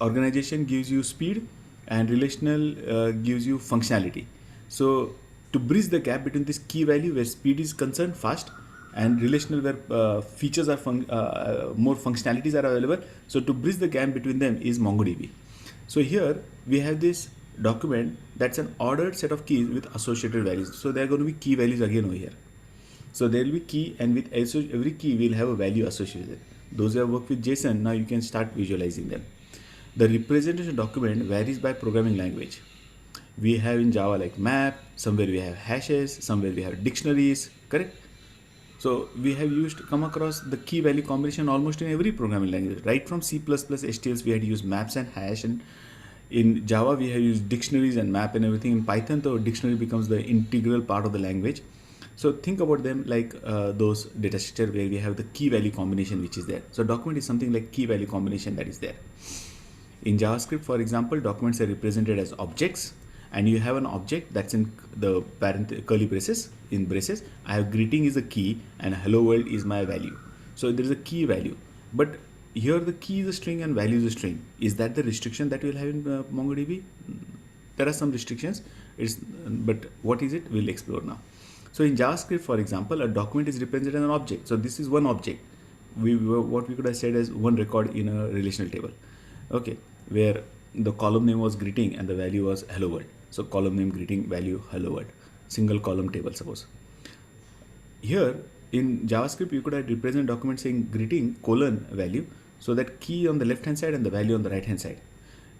organization gives you speed, and relational gives you functionality. So to bridge the gap between this key value where speed is concerned, fast, and relational where features are more functionalities are available. So to bridge the gap between them is MongoDB. So here we have this document that's an ordered set of keys with associated values. So there are going to be key values again over here. So there will be key, and with every key we'll have a value associated. Those who have worked with JSON, now you can start visualizing them. The representation document varies by programming language. We have in Java like map, somewhere we have hashes, somewhere we have dictionaries, correct? So we have come across the key value combination almost in every programming language. Right from C++, HTML, we had used maps and hash, and in Java we have used dictionaries and map and everything. In Python, the dictionary becomes the integral part of the language. So think about them like those data structure where we have the key value combination which is there. So document is something like key value combination that is there. In JavaScript, for example, documents are represented as objects, and you have an object that's in the curly braces, in braces. I have greeting is a key and hello world is my value. So there is a key value, but here the key is a string and value is a string. Is that the restriction that we'll have in MongoDB? There are some restrictions, but what is it? We'll explore now. So in JavaScript, for example, a document is represented as an object. So this is one object. What we could have said as one record in a relational table. Okay, where the column name was greeting and the value was hello world. So column name greeting value hello world, single column table suppose. Here in JavaScript you could have represent document saying greeting colon value, so that key on the left hand side and the value on the right hand side.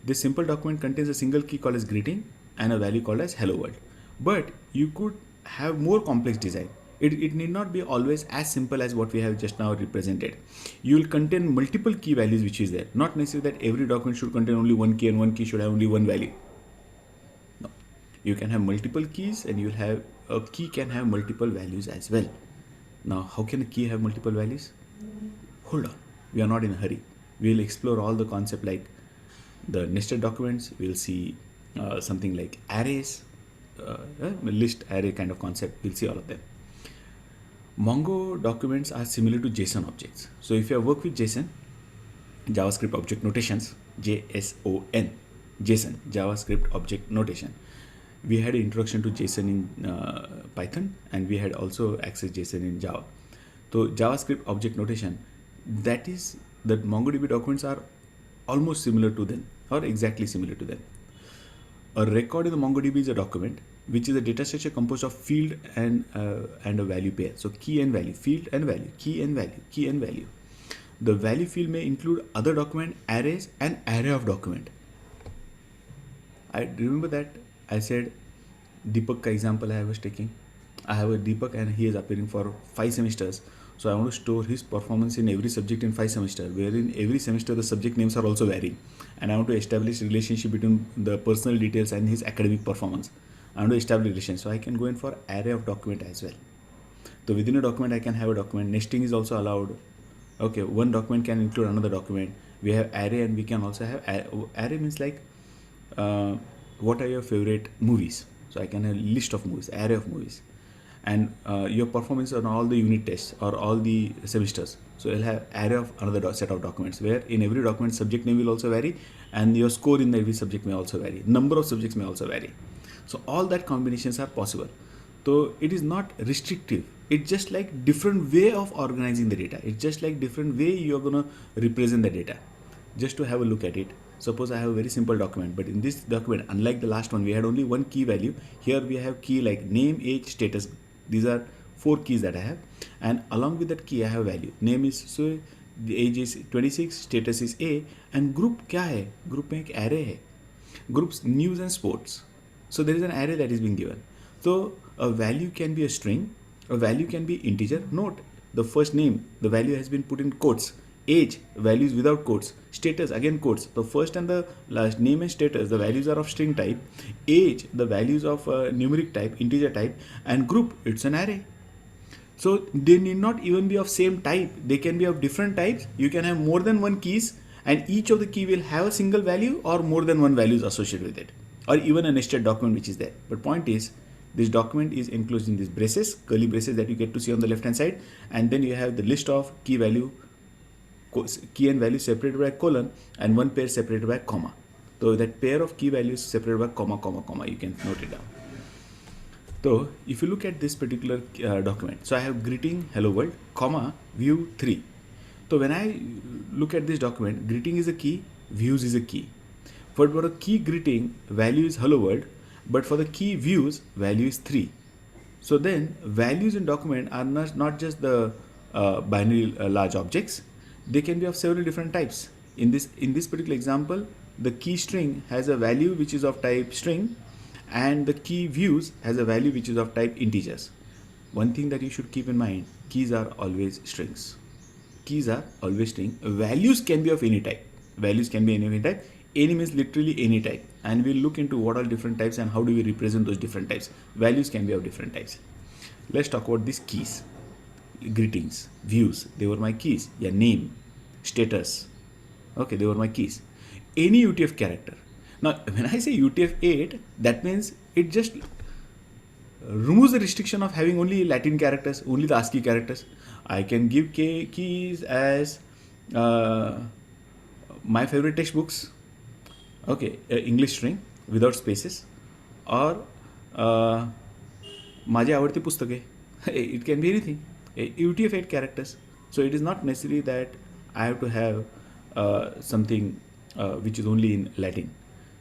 This simple document contains a single key called as greeting and a value called as hello world. But you could have more complex design. It need not be always as simple as what we have just now represented. You will contain multiple key values which is there. Not necessarily that every document should contain only one key and one key should have only one value. No. You can have multiple keys, and you'll have a key can have multiple values as well. Now, how can a key have multiple values? Hold on. We are not in a hurry. We'll explore all the concept like the nested documents. We'll see something like arrays, list array kind of concept. We'll see all of them. Mongo documents are similar to JSON objects. So if you have worked with JSON, JavaScript object notations, JSON, JSON, JavaScript object notation. We had an introduction to JSON in Python, and we had also access JSON in Java. So JavaScript object notation, that is that MongoDB documents are almost similar to them or exactly similar to them. A record in the MongoDB is a document which is a data structure composed of field and a value pair. So key and value, field and value, key and value, key and value. The value field may include other document, arrays, and array of document. I remember that I said Deepak ka example I was taking. I have a Deepak and he is appearing for 5 semesters. So I want to store his performance in every subject in 5 semesters, wherein every semester the subject names are also varying. And I want to establish relationship between the personal details and his academic performance. I want to establish relation. So I can go in for array of document as well. So within a document I can have a document. Nesting is also allowed. Okay, one document can include another document. We have array, and we can also have array means like what are your favorite movies. So I can have a list of movies, array of movies. And your performance on all the unit tests or all the semesters. So you'll have array of another set of documents, where in every document subject name will also vary, and your score in every subject may also vary. Number of subjects may also vary. So all that combinations are possible. So it is not restrictive. It's just like different way of organizing the data. It's just like different way you're gonna represent the data. Just to have a look at it. Suppose I have a very simple document, but in this document, unlike the last one, we had only one key value. Here we have key like name, age, status. These are 4 keys that I have, and along with that key I have value. Name is so, the age is 26, status is A, and group क्या है? Group में एक array है. Groups news and sports. So there is an array that is being given. So a value can be a string, a value can be integer. Note the first name, the value has been put in quotes. Age, values without quotes. Status, again quotes. The first and the last name and status, the values are of string type. Age, the values of numeric type, integer type. And group, it's an array. So they need not even be of same type. They can be of different types. You can have more than one keys, and each of the key will have a single value or more than one values associated with it, or even a nested document which is there. But point is, this document is enclosed in these braces, curly braces that you get to see on the left hand side, and then you have the list of key value, key and value separated by colon, and one pair separated by comma. So that pair of key values separated by comma, comma, comma, you can note it down. So if you look at this particular document, so I have greeting hello world, comma, view 3. So when I look at this document, greeting is a key, views is a key. For a key greeting, value is hello world, but for the key views, value is 3. So then values in document are not just the binary large objects, they can be of several different types. In this particular example, the key string has a value which is of type string, and the key views has a value which is of type integers. One thing that you should keep in mind, keys are always strings. Keys are always string. Values can be of any type. Values can be any type. Any means literally any type. And we'll look into what are different types and how do we represent those different types. Values can be of different types. Let's talk about these keys. Greetings, views, they were my keys. Yeah, name, status. Okay, they were my keys. Any UTF character. Now, when I say UTF-8, that means it just removes the restriction of having only Latin characters, only the ASCII characters. I can give keys as my favorite textbooks, okay, English string without spaces, or माझी आवडती पुस्तके. It can be anything. UTF-8 characters. So it is not necessary that I have to have something which is only in Latin.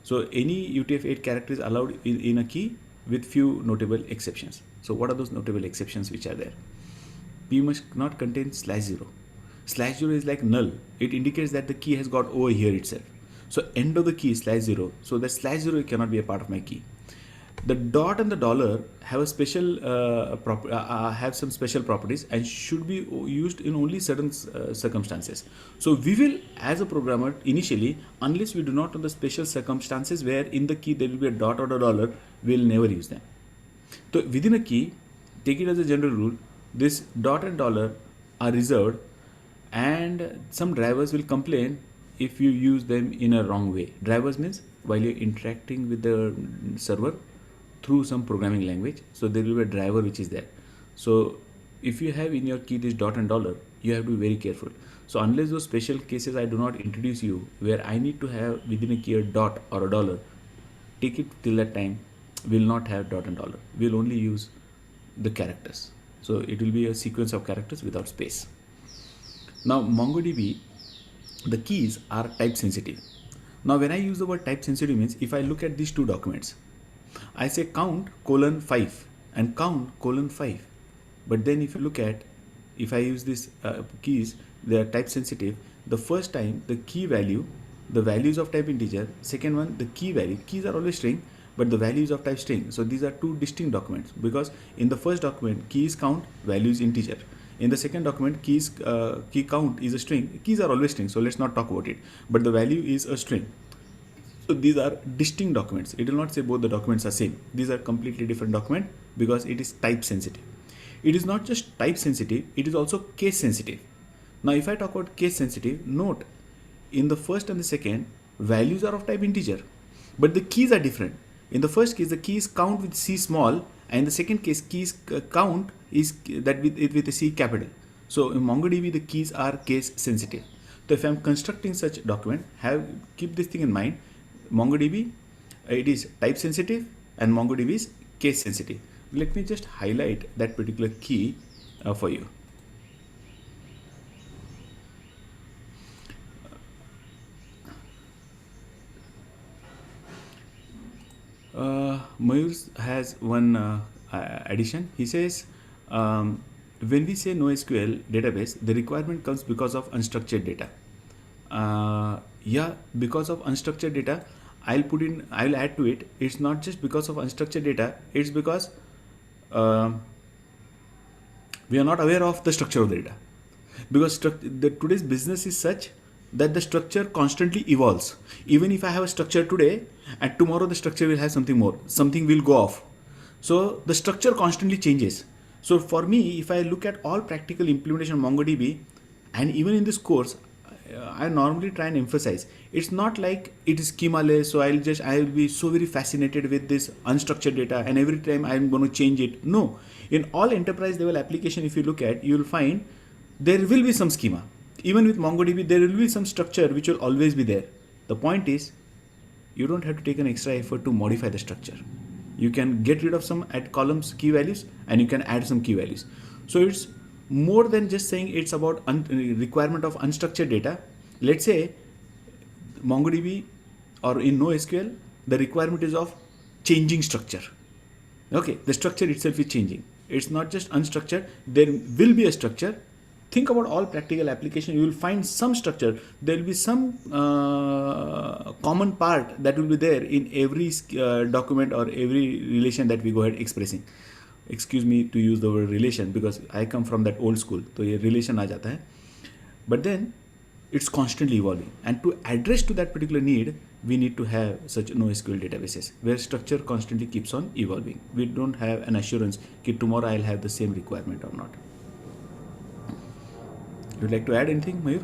So any UTF-8 character is allowed in a key with few notable exceptions. So what are those notable exceptions which are there? P must not contain /0. /0 is like null. It indicates that the key has got over here itself. So end of the key is /0. So that /0 cannot be a part of my key. The dot and the dollar have a special have some special properties and should be used in only certain circumstances. So we will, as a programmer, initially, unless we do not know the special circumstances where in the key there will be a dot or a dollar, we will never use them. So within a key, take it as a general rule, this dot and dollar are reserved, and some drivers will complain if you use them in a wrong way. Drivers means while you're interacting with the server through some programming language, so there will be a driver which is there. So if you have in your key this dot and dollar, you have to be very careful. So unless those special cases I do not introduce you, where I need to have within a key a dot or a dollar, take it till that time, we will not have dot and dollar. We will only use the characters. So it will be a sequence of characters without space. Now MongoDB, the keys are type sensitive. Now when I use the word type sensitive means if I look at these two documents, I say count :5 and count :5. But then if you look at, if I use these keys, they are type sensitive. The first time the key value, the values of type integer. Second one, the key value. Keys are always string, but the values of type string. So these are two distinct documents, because in the first document key is count, value is integer. In the second document, key count is a string. Keys are always string, so let's not talk about it. But the value is a string. So these are distinct documents. It will not say both the documents are same. These are completely different document because it is type sensitive. It is not just type sensitive, it is also case sensitive. Now if I talk about case sensitive, note in the first and the second, values are of type integer, but the keys are different. In the first case, the key is count with C small, and in the second case, keys count is that with a C capital. So in MongoDB, the keys are case sensitive. So if I am constructing such document, keep this thing in mind. MongoDB, it is type sensitive, and MongoDB is case sensitive. Let me just highlight that particular key for you. Mayur has one addition. He says, when we say NoSQL database, the requirement comes because of unstructured data. Yeah, because of unstructured data, I'll add to it. It's not just because of unstructured data, it's because we are not aware of the structure of the data. Because today's business is such that the structure constantly evolves. Even if I have a structure today, and tomorrow the structure will have something more, something will go off. So the structure constantly changes. So for me, if I look at all practical implementation of MongoDB, and even in this course, I normally try and emphasize, it's not like it is schema-less, so I'll be so very fascinated with this unstructured data and every time I'm going to change it. No, in all enterprise level application, if you look at, you'll find there will be some schema. Even with MongoDB, there will be some structure which will always be there. The point is, you don't have to take an extra effort to modify the structure. You can get rid of some at columns key values and you can add some key values. So it's more than just saying it's about requirement of unstructured data. Let's say MongoDB or in NoSQL, the requirement is of changing structure. Okay, the structure itself is changing. It's not just unstructured, there will be a structure. Think about all practical application, you will find some structure. There will be some common part that will be there in every document or every relation that we go ahead expressing. Excuse me to use the word relation because I come from that old school. तो ये relation आ जाता है. But then it's constantly evolving, and to address to that particular need we need to have such NoSQL databases where structure constantly keeps on evolving. We don't have an assurance that tomorrow I'll have the same requirement or not. You'd like to add anything, Mayur?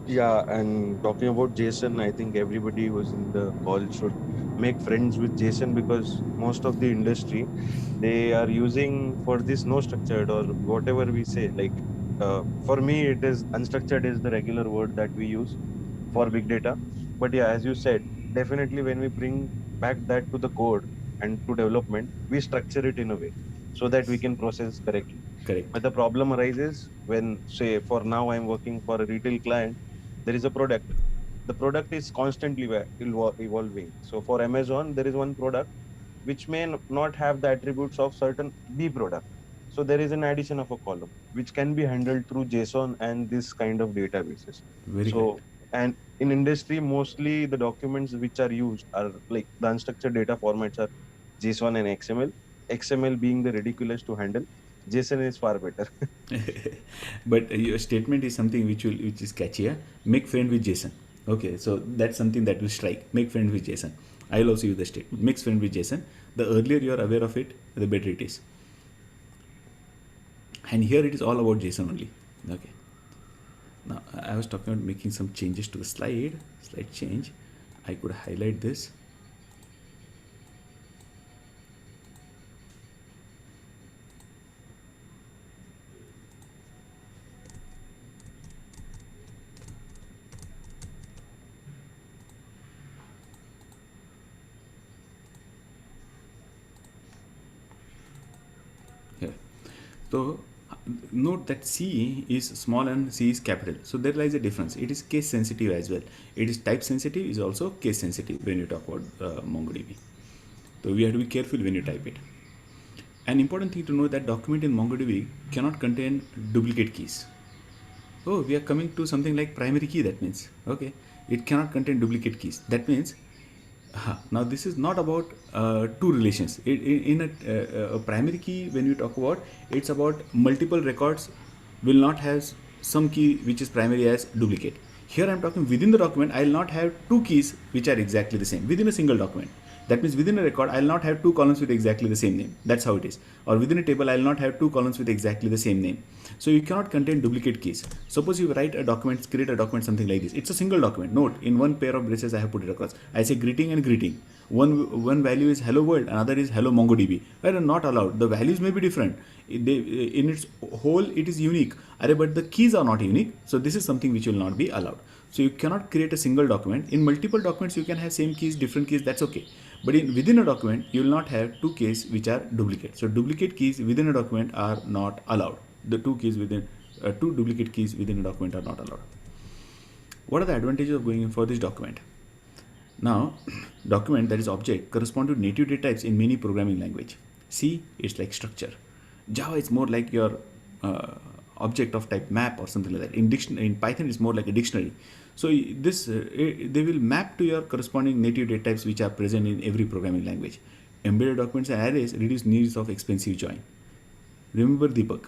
Yeah, and talking about JSON, I think everybody who's in the call should make friends with JSON, because most of the industry, they are using for this no structured or whatever we say. Like for me, it is unstructured is the regular word that we use for big data. But yeah, as you said, definitely when we bring back that to the code and to development, we structure it in a way so that we can process correctly. Correct. But the problem arises when, say, for now I'm working for a retail client, there is a product. The product is constantly evolving. So for Amazon, there is one product which may not have the attributes of certain B product. So there is an addition of a column which can be handled through JSON and this kind of databases. Very So, correct. and in industry, mostly the documents which are used are like the unstructured data formats are JSON and XML. XML being the ridiculous to handle. JSON is far better. But your statement is something which is catchy. Yeah? Make friend with JSON. Okay, so that's something that will strike. Make friend with JSON. I'll also use the statement. Make friend with JSON. The earlier you are aware of it, the better it is. And here it is all about JSON only. Okay. Now I was talking about making some changes to the slide. Slide change. I could highlight this. Here. So note that C is small and C is capital. So there lies a difference. It is case sensitive as well. It is type sensitive, is also case sensitive when you talk about MongoDB. So we have to be careful when you type it. An important thing to know that document in MongoDB cannot contain duplicate keys. Oh, we are coming to something like primary key. That means, okay, it cannot contain duplicate keys. That means, now this is not about two relations. In a primary key, when you talk about, it's about multiple records will not have some key which is primary as duplicate. Here I am talking within the document, I will not have two keys which are exactly the same within a single document. That means within a record, I will not have two columns with exactly the same name. That's how it is. Or within a table, I will not have two columns with exactly the same name. So you cannot contain duplicate keys. Suppose you write a document, create a document, something like this. It's a single document. Note, in one pair of braces, I have put it across. I say greeting and greeting. One value is hello world, another is hello MongoDB. Well, not allowed. The values may be different. In its whole, it is unique. But the keys are not unique. So this is something which will not be allowed. So you cannot create a single document. In multiple documents, you can have same keys, different keys. That's okay. But within a document, you will not have two keys which are duplicate. So duplicate keys within a document are not allowed. The two duplicate keys within a document are not allowed. What are the advantages of going in for this document? Now, document, that is object, correspond to native data types in many programming language. C, it's like structure. Java is more like your object of type map or something like that. In Python, it's more like a dictionary. So this they will map to your corresponding native data types which are present in every programming language. Embedded documents and arrays reduce needs of expensive join. Remember Deepak.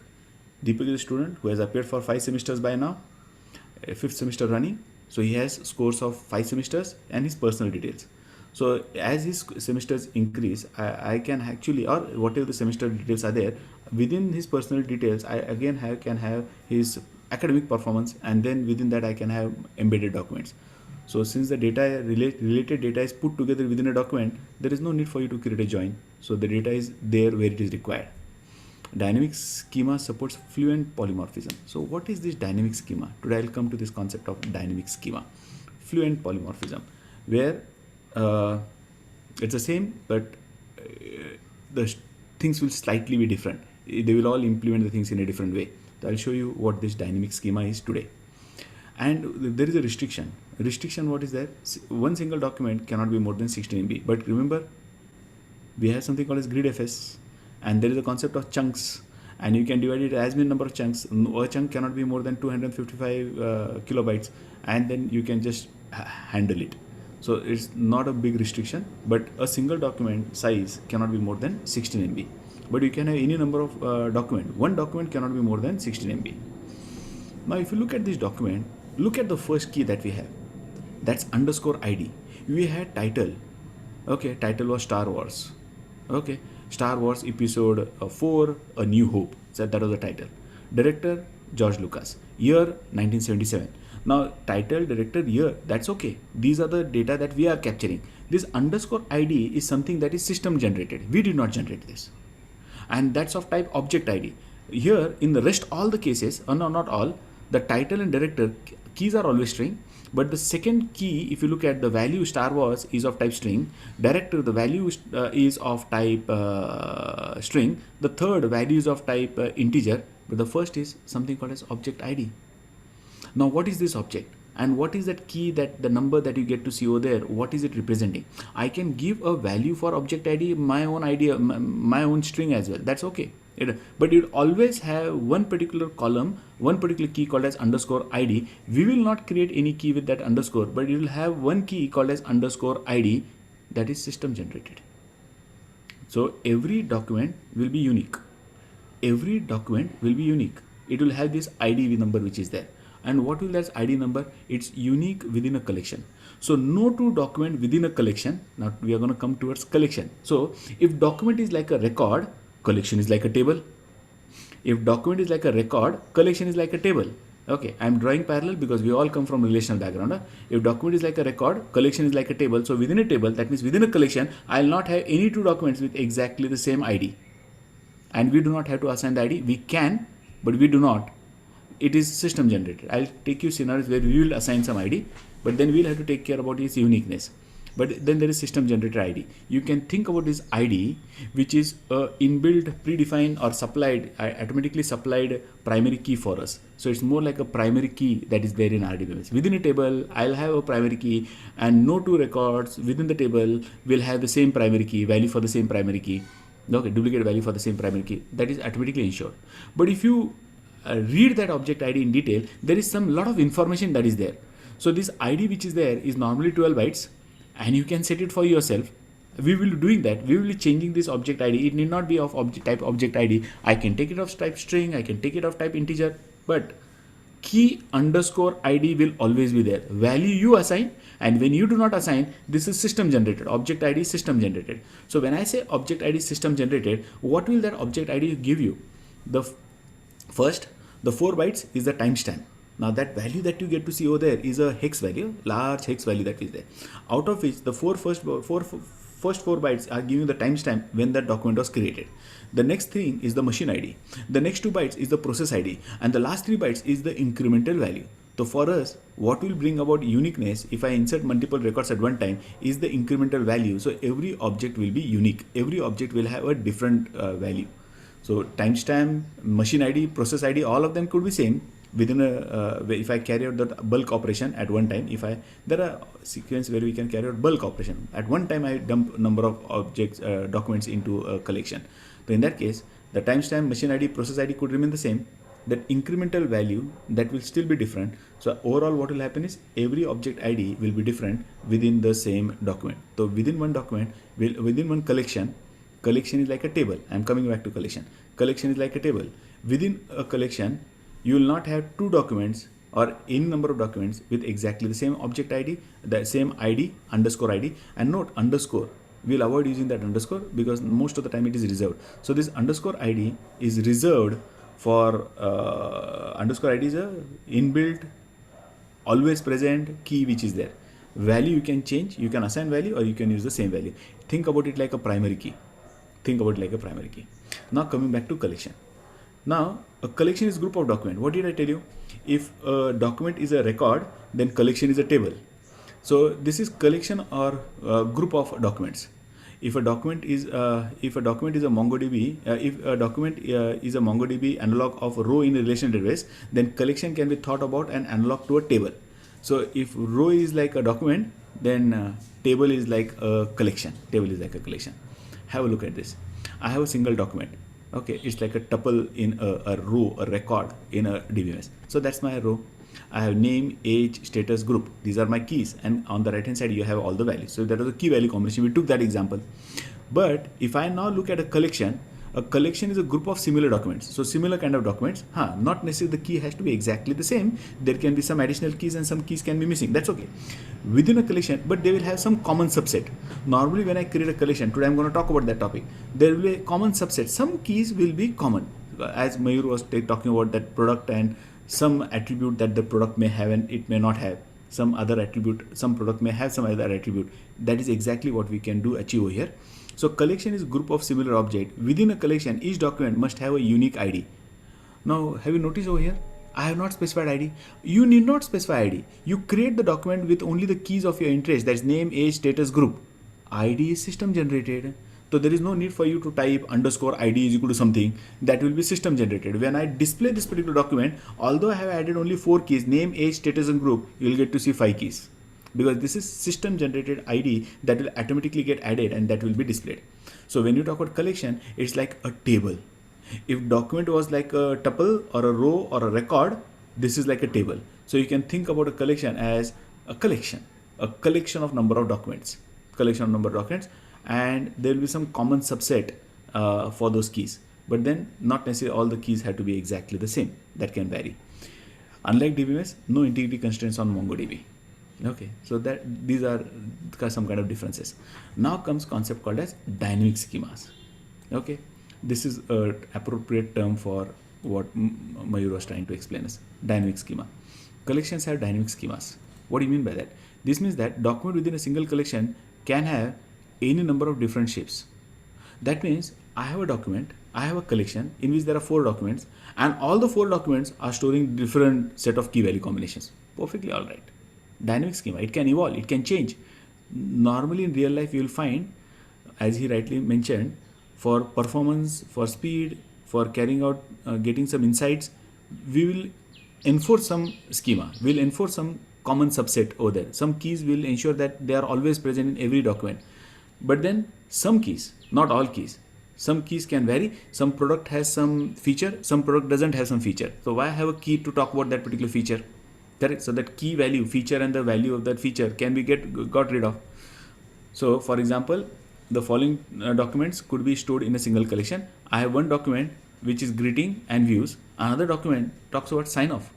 Deepak is a student who has appeared for 5 semesters by now, 5th semester running. So he has scores of 5 semesters and his personal details. So as his semesters increase, I can actually, or whatever the semester details are there, within his personal details, I again can have his academic performance, and then within that I can have embedded documents. So since the data related data is put together within a document, there is no need for you to create a join. So the data is there where it is required. Dynamic schema supports fluent polymorphism. So what is this dynamic schema? Today I'll come to this concept of dynamic schema. Fluent polymorphism, where it's the same, but things will slightly be different. They will all implement the things in a different way. So I'll show you what this dynamic schema is today. And there is a restriction. Restriction, what is that? One single document cannot be more than 16 MB. But remember, we have something called as gridfs, and there is a concept of chunks, and you can divide it as many number of chunks. A chunk cannot be more than 255 kilobytes, and then you can just handle it. So it's not a big restriction, but a single document size cannot be more than 16 MB. But you can have any number of document. One document cannot be more than 16 MB. Now, if you look at this document, look at the first key that we have. That's underscore ID. We had title. Okay, title was Star Wars. Okay, Star Wars Episode 4, A New Hope. So that was the title. Director, George Lucas. Year, 1977. Now, title, director, year, that's okay. These are the data that we are capturing. This underscore ID is something that is system generated. We did not generate this. And that's of type object ID. Here, in the rest all the cases, no, not all, the title and director keys are always string. But the second key, if you look at the value Star Wars is of type string, director, the value is of type string, the third value is of type integer, but the first is something called as object ID. Now, what is this object? And what is that key, that the number that you get to see over there? What is it representing? I can give a value for object ID, my own ID, my own string as well. That's okay. But you'll always have one particular column, one particular key called as underscore ID. We will not create any key with that underscore, but you will have one key called as underscore ID that is system generated. So every document will be unique. Every document will be unique. It will have this ID number which is there. And what will that ID number? It's unique within a collection. So no two document within a collection. Now we are going to come towards collection. So if document is like a record, collection is like a table. If document is like a record, collection is like a table. Okay, I am drawing parallel because we all come from relational background. Huh? If document is like a record, collection is like a table. So within a table, that means within a collection, I will not have any two documents with exactly the same ID. And we do not have to assign the ID. We can, but we do not. It is system generated. I'll take you scenarios where we will assign some ID, but then we'll have to take care about its uniqueness. But then there is system generated ID. You can think about this ID, which is a inbuilt, predefined or supplied, automatically supplied primary key for us. So it's more like a primary key that is there in RDBMS. Within a table, I'll have a primary key, and no two records within the table will have the same primary key, value for the same primary key. Okay, duplicate value for the same primary key. That is automatically ensured. But if you read that object ID in detail, there is some lot of information that is there. So this ID which is there is normally 12 bytes, and you can set it for yourself. We will be doing that. We will be changing this object ID. It need not be of type object ID. I can take it of type string. I can take it of type integer. But key underscore ID will always be there. Value you assign, and when you do not assign, this is system generated. Object ID is system generated. So when I say object ID is system generated, what will that object ID give you? First, the 4 bytes is the timestamp. Now that value that you get to see over there is a hex value, large hex value that is there. Out of which the first 4 bytes are giving the timestamp when that document was created. The next thing is the machine ID. The next 2 bytes is the process ID. And the last 3 bytes is the incremental value. So for us, what will bring about uniqueness if I insert multiple records at one time is the incremental value. So every object will be unique. Every object will have a different value. So timestamp, machine ID, process ID, all of them could be same within a, if I carry out that bulk operation at one time, there are sequence where we can carry out bulk operation. At one time I dump number of objects, documents into a collection. So in that case, the timestamp, machine ID, process ID could remain the same. That incremental value, that will still be different. So overall what will happen is every object ID will be different within the same document. So within one document, within one collection is like a table. I'm coming back to collection. Collection is like a table. Within a collection, you will not have two documents or any number of documents with exactly the same object ID, the same ID, underscore ID, and note underscore. We'll avoid using that underscore because most of the time it is reserved. So this underscore ID is reserved for underscore ID is a inbuilt, always present key which is there. Value you can change, you can assign value, or you can use the same value. Think about it like a primary key. Now coming back to collection. Now a collection is group of document. What did I tell you? If a document is a record, then collection is a table. So this is collection or group of documents. if a document is a MongoDB, if a document is a MongoDB analog of a row in a relational database, then collection can be thought about an analog to a table. So if row is like a document, then table is like a collection. Table is like a collection. Have a look at this. I have a single document. Okay, it's like a tuple in a row, a record in a DBMS. So that's my row. I have name, age, status, group. These are my keys, and on the right hand side you have all the values. So that was a key value combination. We took that example. But if I now look at a collection is a group of similar documents. So similar kind of documents, not necessarily the key has to be exactly the same. There can be some additional keys and some keys can be missing. That's okay. Within a collection, but they will have some common subset. Normally when I create a collection, today I'm going to talk about that topic. There will be a common subset. Some keys will be common. As Mayur was talking about that product and some attribute that the product may have and it may not have. Some other attribute, some product may have some other attribute. That is exactly what we can achieve over here. So collection is a group of similar objects. Within a collection, each document must have a unique ID. Now, have you noticed over here? I have not specified ID. You need not specify ID. You create the document with only the keys of your interest. That's name, age, status, group. ID is system generated. So there is no need for you to type _ID is equal to something. That will be system generated. When I display this particular document, although I have added only 4 keys, name, age, status and group, you will get to see 5 keys. Because this is system generated ID that will automatically get added and that will be displayed. So when you talk about collection, it's like a table. If document was like a tuple or a row or a record, this is like a table. So you can think about a collection as a collection of number of documents, and there will be some common subset for those keys. But then not necessarily all the keys have to be exactly the same. That can vary. Unlike DBMS, no integrity constraints on MongoDB. Okay, so these are some kind of differences. Now comes concept called as dynamic schemas. Okay, this is an appropriate term for what Mayur was trying to explain us. Dynamic schema. Collections have dynamic schemas. What do you mean by that? This means that document within a single collection can have any number of different shapes. That means I have a document, I have a collection in which there are 4 documents, and all the 4 documents are storing different set of key value combinations. Perfectly all right. Dynamic schema, it can evolve, it can change. Normally in real life you will find, as he rightly mentioned, for performance, for speed, for carrying out, getting some insights, we will enforce some schema, we'll enforce some common subset over there. Some keys will ensure that they are always present in every document. But then some keys, not all keys, some keys can vary. Some product has some feature, some product doesn't have some feature. So why have a key to talk about that particular feature? Correct. So that key value, feature and the value of that feature can be got rid of. So for example, the following documents could be stored in a single collection. I have one document which is greeting and views. Another document talks about sign off.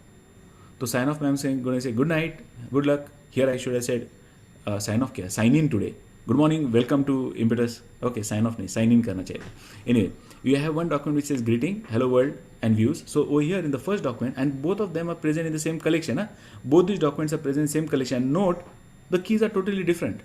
So sign off, I am going to say good night, good luck. Here I should have said sign off, sign in today. Good morning, welcome to Impetus. Okay, sign off nahi, sign in karna chahiye. Anyway, you have one document which says greeting, hello world and views. So over here in the first document, and both of them are present in the same collection. Both these documents are present in the same collection. Note, the keys are totally different.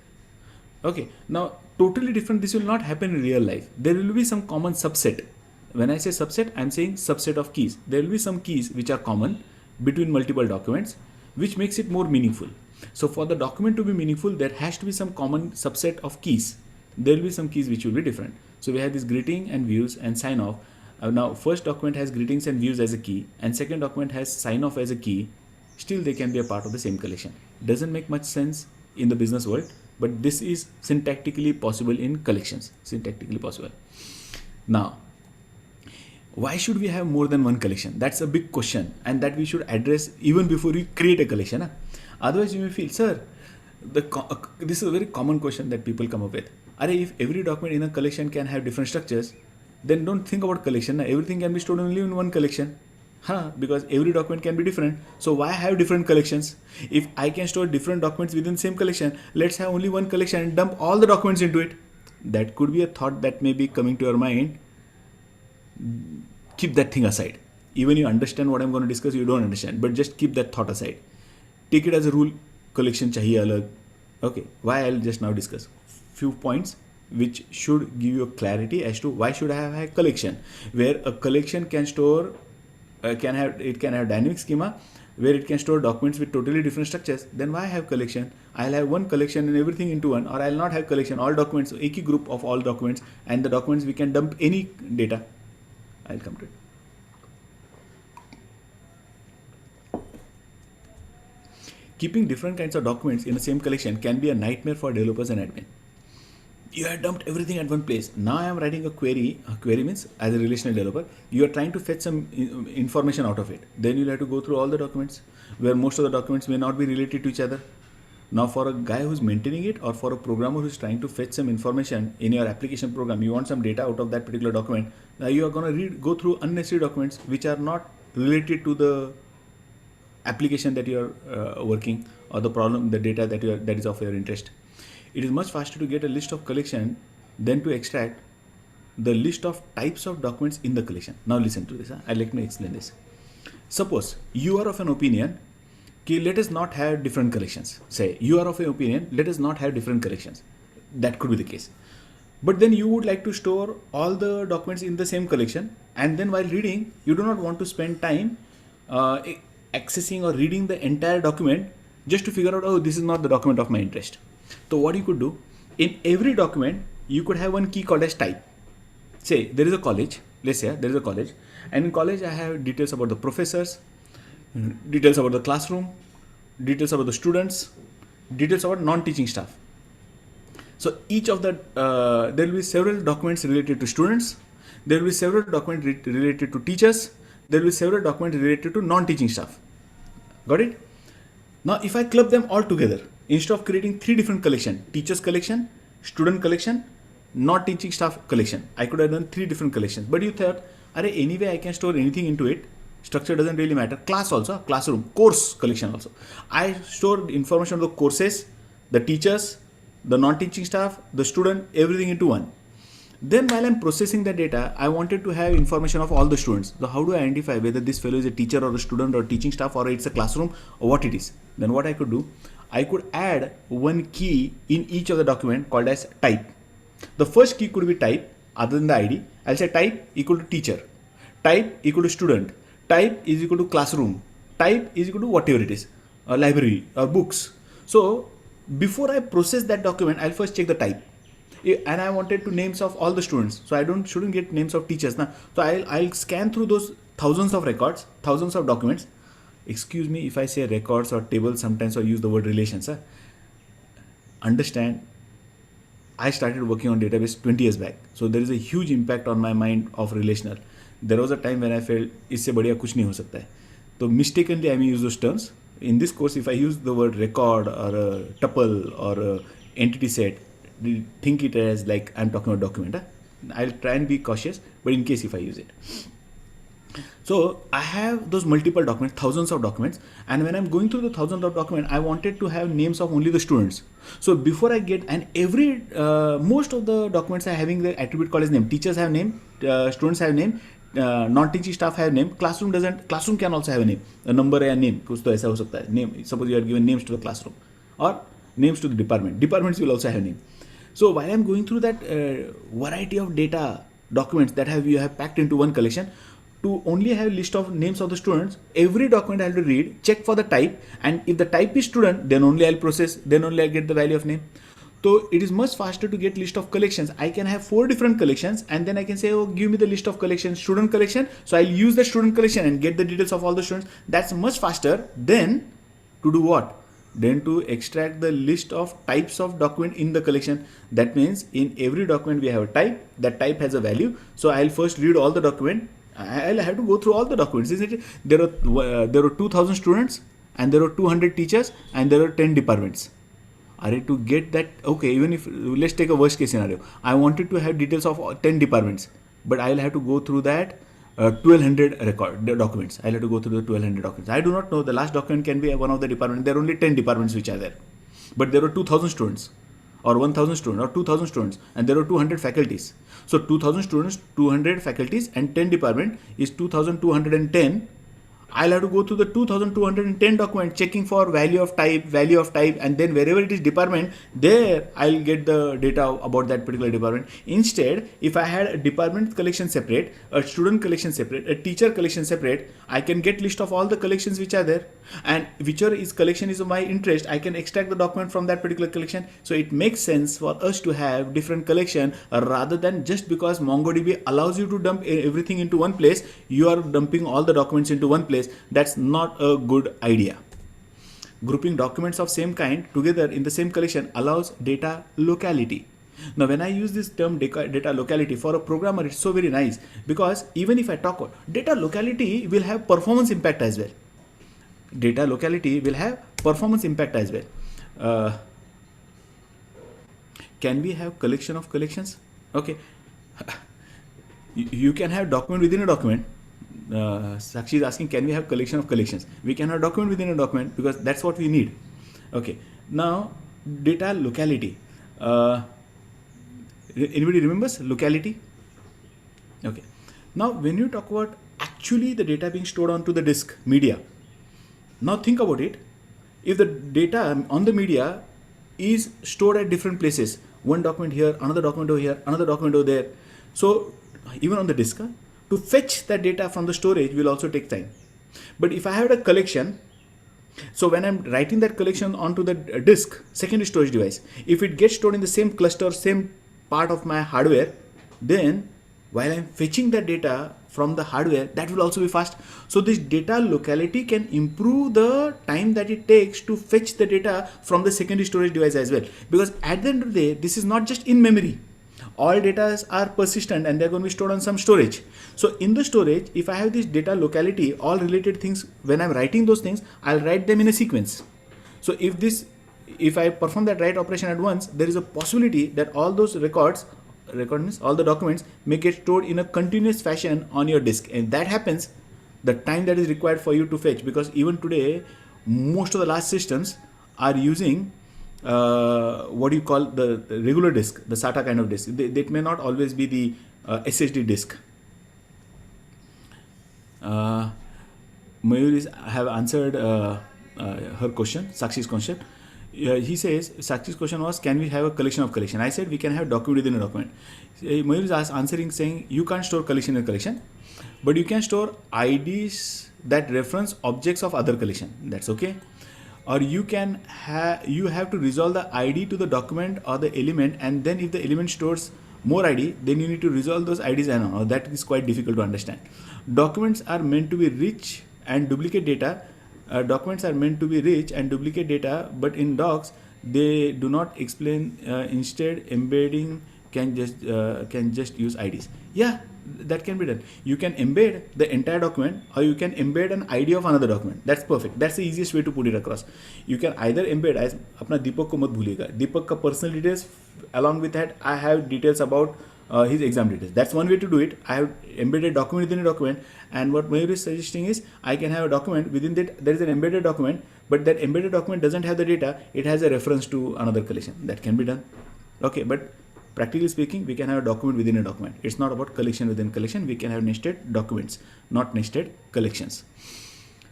Okay, now totally different, this will not happen in real life. There will be some common subset. When I say subset, I am saying subset of keys. There will be some keys which are common between multiple documents, which makes it more meaningful. So for the document to be meaningful, there has to be some common subset of keys. There will be some keys which will be different. So we have this greeting and views and sign off. Now first document has greetings and views as a key, and second document has sign off as a key. Still they can be a part of the same collection. Doesn't make much sense in the business world, but this is syntactically possible in collections. Syntactically possible. Now, why should we have more than one collection? That's a big question, and that we should address even before we create a collection. Otherwise you may feel, sir, this is a very common question that people come up with. If every document in a collection can have different structures, then don't think about collection. Everything can be stored only in one collection. Because every document can be different. So why have different collections? If I can store different documents within the same collection, let's have only one collection and dump all the documents into it. That could be a thought that may be coming to your mind. Keep that thing aside. Even you understand what I'm going to discuss, you don't understand, but just keep that thought aside. Take it as a rule, collection chahiye alag. Okay, why I'll just now discuss few points which should give you a clarity as to why should I have a collection, where a collection can store can have dynamic schema where it can store documents with totally different structures, then why have collection? I'll have one collection and everything into one, or I'll not have collection, all documents, a group of all documents, and the documents we can dump any data. I'll come to it. Keeping different kinds of documents in the same collection can be a nightmare for developers and admin. You have dumped everything at one place. Now I am writing a query. A query means, as a relational developer, you are trying to fetch some information out of it. Then you'll have to go through all the documents, where most of the documents may not be related to each other. Now for a guy who's maintaining it, or for a programmer who's trying to fetch some information in your application program, you want some data out of that particular document. Now you are going to go through unnecessary documents which are not related to the application that you are working, or the problem, the data that is of your interest. It is much faster to get a list of collection than to extract the list of types of documents in the collection. Now listen to this. Let me explain this. Suppose you are of an opinion, let us not have different collections. Say you are of an opinion, let us not have different collections. That could be the case. But then you would like to store all the documents in the same collection, and then while reading, you do not want to spend time accessing or reading the entire document just to figure out, oh, this is not the document of my interest. So what you could do, in every document, you could have one key called as type. Say there is a college, let's say there is a college, and in college I have details about the professors, details about the classroom, details about the students, details about non-teaching staff. So each of the, there will be several documents related to students, there will be several documents related to teachers, there will be several documents related to non-teaching staff. Got it? Now if I club them all together, instead of creating three different collections, teachers collection, student collection, not teaching staff collection, I could have done three different collections. But you thought, anyway I can store anything into it, structure doesn't really matter. Class also, classroom, course collection also. I store information of the courses, the teachers, the non-teaching staff, the student, everything into one. Then while I'm processing the data, I wanted to have information of all the students. So how do I identify whether this fellow is a teacher or a student or teaching staff, or it's a classroom, or what it is? Then what I could do, I could add one key in each of the document called as type. The first key could be type, other than the ID. I'll say type equal to teacher, type equal to student, type is equal to classroom, type is equal to whatever it is, a library or books. So before I process that document, I'll first check the type. And I wanted to names of all the students, so I shouldn't get names of teachers now. So I'll scan through those thousands of records, thousands of documents. Excuse me if I say records or tables sometimes, or use the word relations. Understand, I started working on database 20 years back, so there is a huge impact on my mind of relational. There was a time when I felt इससे बढ़िया कुछ नहीं हो सकता है. So mistakenly I may use those terms. In this course, if I use the word record or a tuple or a entity set, think it as like I'm talking about document. I'll try and be cautious, but in case if I use it. So I have those multiple documents, thousands of documents, and when I'm going through the thousands of documents, I wanted to have names of only the students. So before I get, and most of the documents are having the attribute called as name. Teachers have name, students have name, non-teaching staff have name. Classroom can also have a name, a number or a name. कुछ तो ऐसा हो सकता है. Name. Suppose you are given names to the classroom, or names to the department. Departments will also have name. So while I'm going through that variety of data documents that you have packed into one collection, to only have a list of names of the students, every document I have to read, check for the type, and if the type is student, then only I'll process, then only I'll get the value of name. So it is much faster to get list of collections. I can have 4 different collections, and then I can say, oh, give me the list of collections, student collection. So I'll use the student collection and get the details of all the students. That's much faster than to do what? Then to extract the list of types of document in the collection. That means in every document we have a type, that type has a value. So I'll first read all the document. I'll have to go through all the documents, isn't it? There are 2,000 students, and there are 200 teachers, and there are 10 departments. To get that, okay, even if, let's take a worst case scenario. I wanted to have details of 10 departments, but I'll have to go through that 1200 documents. I'll have to go through the 1200 documents. I do not know, the last document can be one of the departments. There are only 10 departments which are there, but there are 2,000 students, or 1,000 students, or 2,000 students, and there are 200 faculties. So 2,000 students, 200 faculties, and 10 department is 2,210. I'll have to go through the 2210 document checking for value of type, and then wherever it is department, there I'll get the data about that particular department. Instead, if I had a department collection separate, a student collection separate, a teacher collection separate, I can get list of all the collections which are there, and whichever is collection is of my interest, I can extract the document from that particular collection. So it makes sense for us to have different collection rather than just because MongoDB allows you to dump everything into one place, you are dumping all the documents into one place. That's not a good idea. Grouping documents of same kind together in the same collection allows data locality. Now, when I use this term data locality for a programmer, it's so very nice, because even if I talk about data locality will have performance impact as well. Data locality will have performance impact as well. Can we have collection of collections? Okay. You can have document within a document. Sakshi is asking, can we have collection of collections? We can have document within a document because that's what we need. Okay. Now, data locality. Anybody remembers locality? Okay. Now, when you talk about actually the data being stored onto the disk media, now think about it. If the data on the media is stored at different places, one document here, another document over here, another document over there. So even on the disk, to fetch that data from the storage will also take time. But if I have a collection, so when I'm writing that collection onto the disk, secondary storage device, if it gets stored in the same cluster, same part of my hardware, then while I'm fetching that data from the hardware, that will also be fast. So this data locality can improve the time that it takes to fetch the data from the secondary storage device as well. Because at the end of the day, this is not just in memory. All data are persistent and they're going to be stored on some storage. So in the storage, if I have this data locality, all related things, when I'm writing those things, I'll write them in a sequence. So if I perform that write operation at once, there is a possibility that all those records means all the documents may get stored in a continuous fashion on your disk, and that happens the time that is required for you to fetch, because even today most of the large systems are using what do you call the regular disk, the SATA kind of disk. That may not always be the SSD disk. Mayur have answered her question, Sakshi's question. He says, Sakshi's question was, can we have a collection of collection? I said we can have document within a document. Mayur is answering saying, you can't store collection in a collection, but you can store IDs that reference objects of other collection. That's okay. Or you can have to resolve the ID to the document or the element, and then if the element stores more ID, then you need to resolve those IDs and all. That is quite difficult to understand. Documents are meant to be rich and duplicate data. Documents are meant to be rich and duplicate data, but in docs they do not explain. Instead, embedding can just use IDs. Yeah, that can be done. You can embed the entire document, or you can embed an ID of another document. That's perfect. That's the easiest way to put it across. You can either embed, as अपना दीपक को मत भूलिएगा, दीपक का personal details, along with that I have details about his exam details. That's one way to do it. I have embedded document within a document, and what Mayur is suggesting is I can have a document within that there is an embedded document, but that embedded document doesn't have the data. It has a reference to another collection. That can be done. Okay, but practically speaking, we can have a document within a document. It's not about collection within collection. We can have nested documents, not nested collections.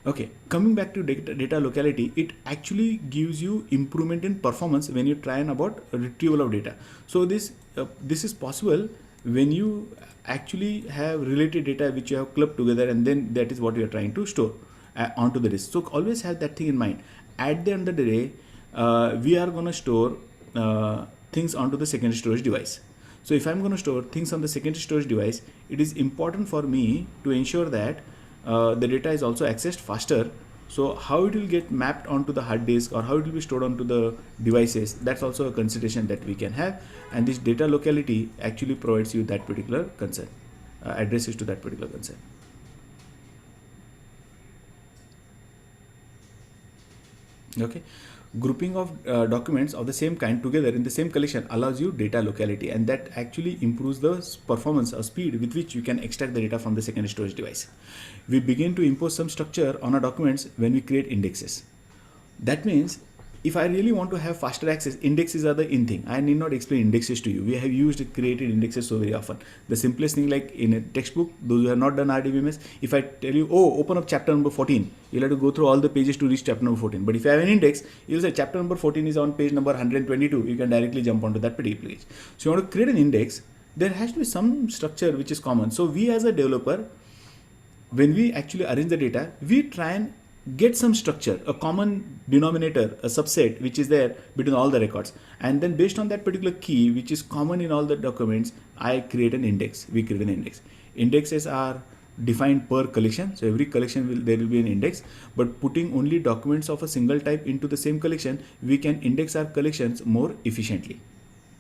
Okay, coming back to data locality, it actually gives you improvement in performance when you try and about retrieval of data. So this is possible when you actually have related data which you have clubbed together, and then that is what you are trying to store onto the disk. So always have that thing in mind. At the end of the day, we are going to store things onto the secondary storage device. So if I'm going to store things on the secondary storage device, it is important for me to ensure that the data is also accessed faster. So how it will get mapped onto the hard disk or how it will be stored onto the devices, that's also a consideration that we can have. And this data locality actually provides you that particular concern, addresses to that particular concern. Okay. Grouping of documents of the same kind together in the same collection allows you data locality, and that actually improves the performance or speed with which you can extract the data from the secondary storage device. We begin to impose some structure on our documents when we create indexes. That means if I really want to have faster access, indexes are the in thing. I need not explain indexes to you. We have created indexes so very often. The simplest thing, like in a textbook, those who have not done RDBMS, if I tell you, oh, open up chapter number 14, you'll have to go through all the pages to reach chapter number 14. But if you have an index, you'll say chapter number 14 is on page number 122. You can directly jump onto that particular page. So you want to create an index, there has to be some structure which is common. So we as a developer, when we actually arrange the data, we try and get some structure, a common denominator, a subset which is there between all the records, and then based on that particular key which is common in all the documents, I create an index. We create an index. Indexes are defined per collection, so every collection there will be an index, but putting only documents of a single type into the same collection, we can index our collections more efficiently.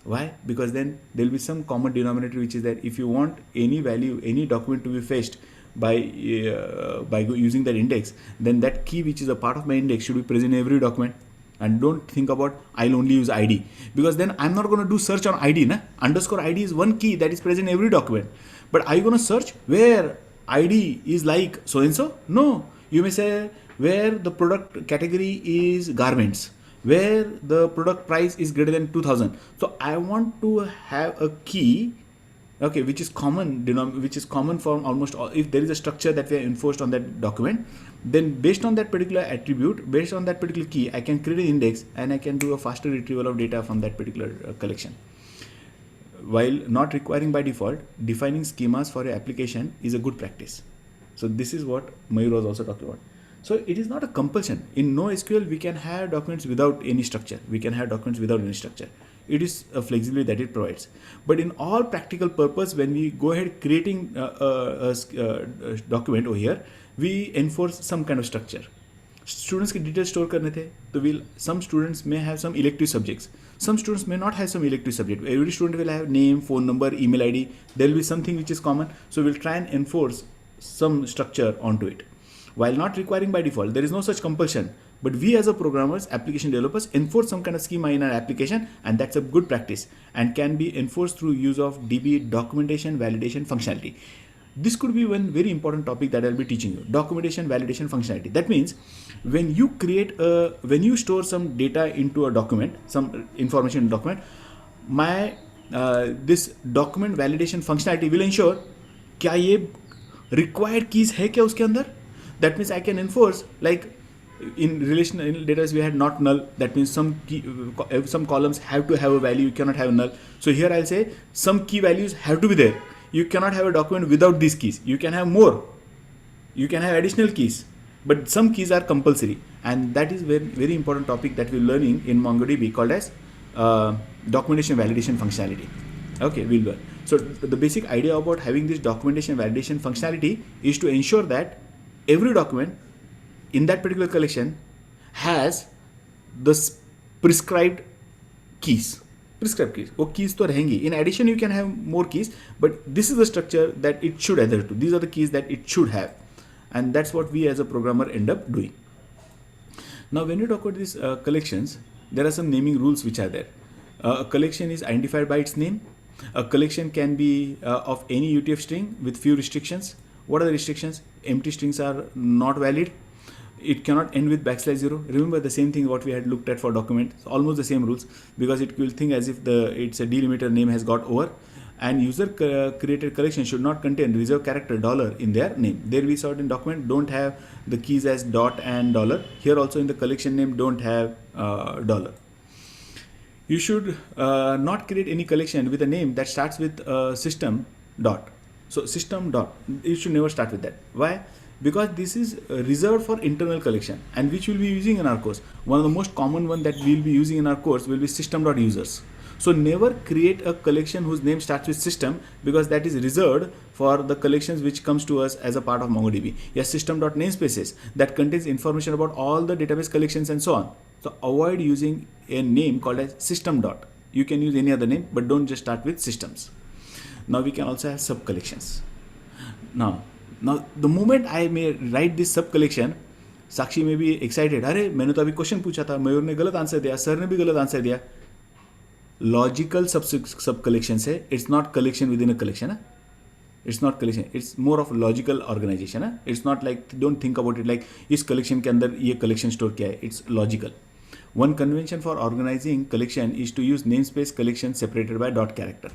Why? Because then there will be some common denominator which is that if you want any value, any document to be fetched by using that index, then that key which is a part of my index should be present in every document. And don't think about I'll only use ID, because then I'm not going to do search on ID. Underscore ID is one key that is present in every document, but are you going to search where ID is like so and so? No. You may say where the product category is garments, where the product price is greater than 2000. So I want to have a key, okay, which is common for almost all. If there is a structure that we have enforced on that document, then based on that particular attribute, based on that particular key, I can create an index and I can do a faster retrieval of data from that particular collection. While not requiring by default, defining schemas for your application is a good practice. So this is what Mayur was also talking about. So it is not a compulsion. In NoSQL, we can have documents without any structure. It is a flexibility that it provides. But in all practical purpose, when we go ahead creating a document over here, we enforce some kind of structure. Students can details store करने थे, तो some students may have some elective subjects. Some students may not have some elective subject. Every student will have name, phone number, email ID. There will be something which is common. So we'll try and enforce some structure onto it. While not requiring by default, there is no such compulsion. But we as a programmers, application developers, enforce some kind of schema in our application, and that's a good practice and can be enforced through use of DB documentation validation functionality. This could be one very important topic that I'll be teaching you. Documentation validation functionality. That means when you store some data into a document, some information in a document, this document validation functionality will ensure क्या ये required keys है क्या उसके अंदर. That means I can enforce, like in relational database we had not null. That means some columns have to have a value. You cannot have null. So here I'll say some key values have to be there. You cannot have a document without these keys. You can have more. You can have additional keys, but some keys are compulsory, and that is very very important topic that we're learning in MongoDB called as documentation validation functionality. Okay, we'll learn. So the basic idea about having this documentation validation functionality is to ensure that every document in that particular collection has the prescribed keys. वो keys तो रहेंगी. In addition, you can have more keys, but this is the structure that it should adhere to. These are the keys that it should have, and that's what we as a programmer end up doing. Now, when you talk about these collections, there are some naming rules which are there. A collection is identified by its name. A collection can be of any UTF string with few restrictions. What are the restrictions? Empty strings are not valid. It cannot end with \0. Remember the same thing what we had looked at for document. It's almost the same rules, because it will think as if it's a delimiter name has got over, and user created collection should not contain reserved character $ in their name. There we saw it in document don't have the keys as dot and $. Here also in the collection name don't have $. You should not create any collection with a name that starts with system dot. So system dot, you should never start with that. Why? Because this is reserved for internal collection, and which we'll be using in our course. One of the most common one that we'll be using in our course will be system.users. So never create a collection whose name starts with system, because that is reserved for the collections which comes to us as a part of MongoDB. Yes, system.namespaces that contains information about all the database collections and so on. So avoid using a name called as system dot. You can use any other name, but don't just start with systems. Now we can also have sub collections. Now the moment I may write this sub collection, Sakshi may be excited. अरे मैंने तो अभी question पूछा था, मयूर ने गलत answer दिया, sir ने भी गलत आंसर दिया. Logical sub collection से, it's not collection within a collection. It's not collection. It's more of logical organization. It's not like, don't think about it like इस collection के अंदर ये collection store क्या है. It's logical. One convention for organizing collection is to use namespace collection separated by dot character.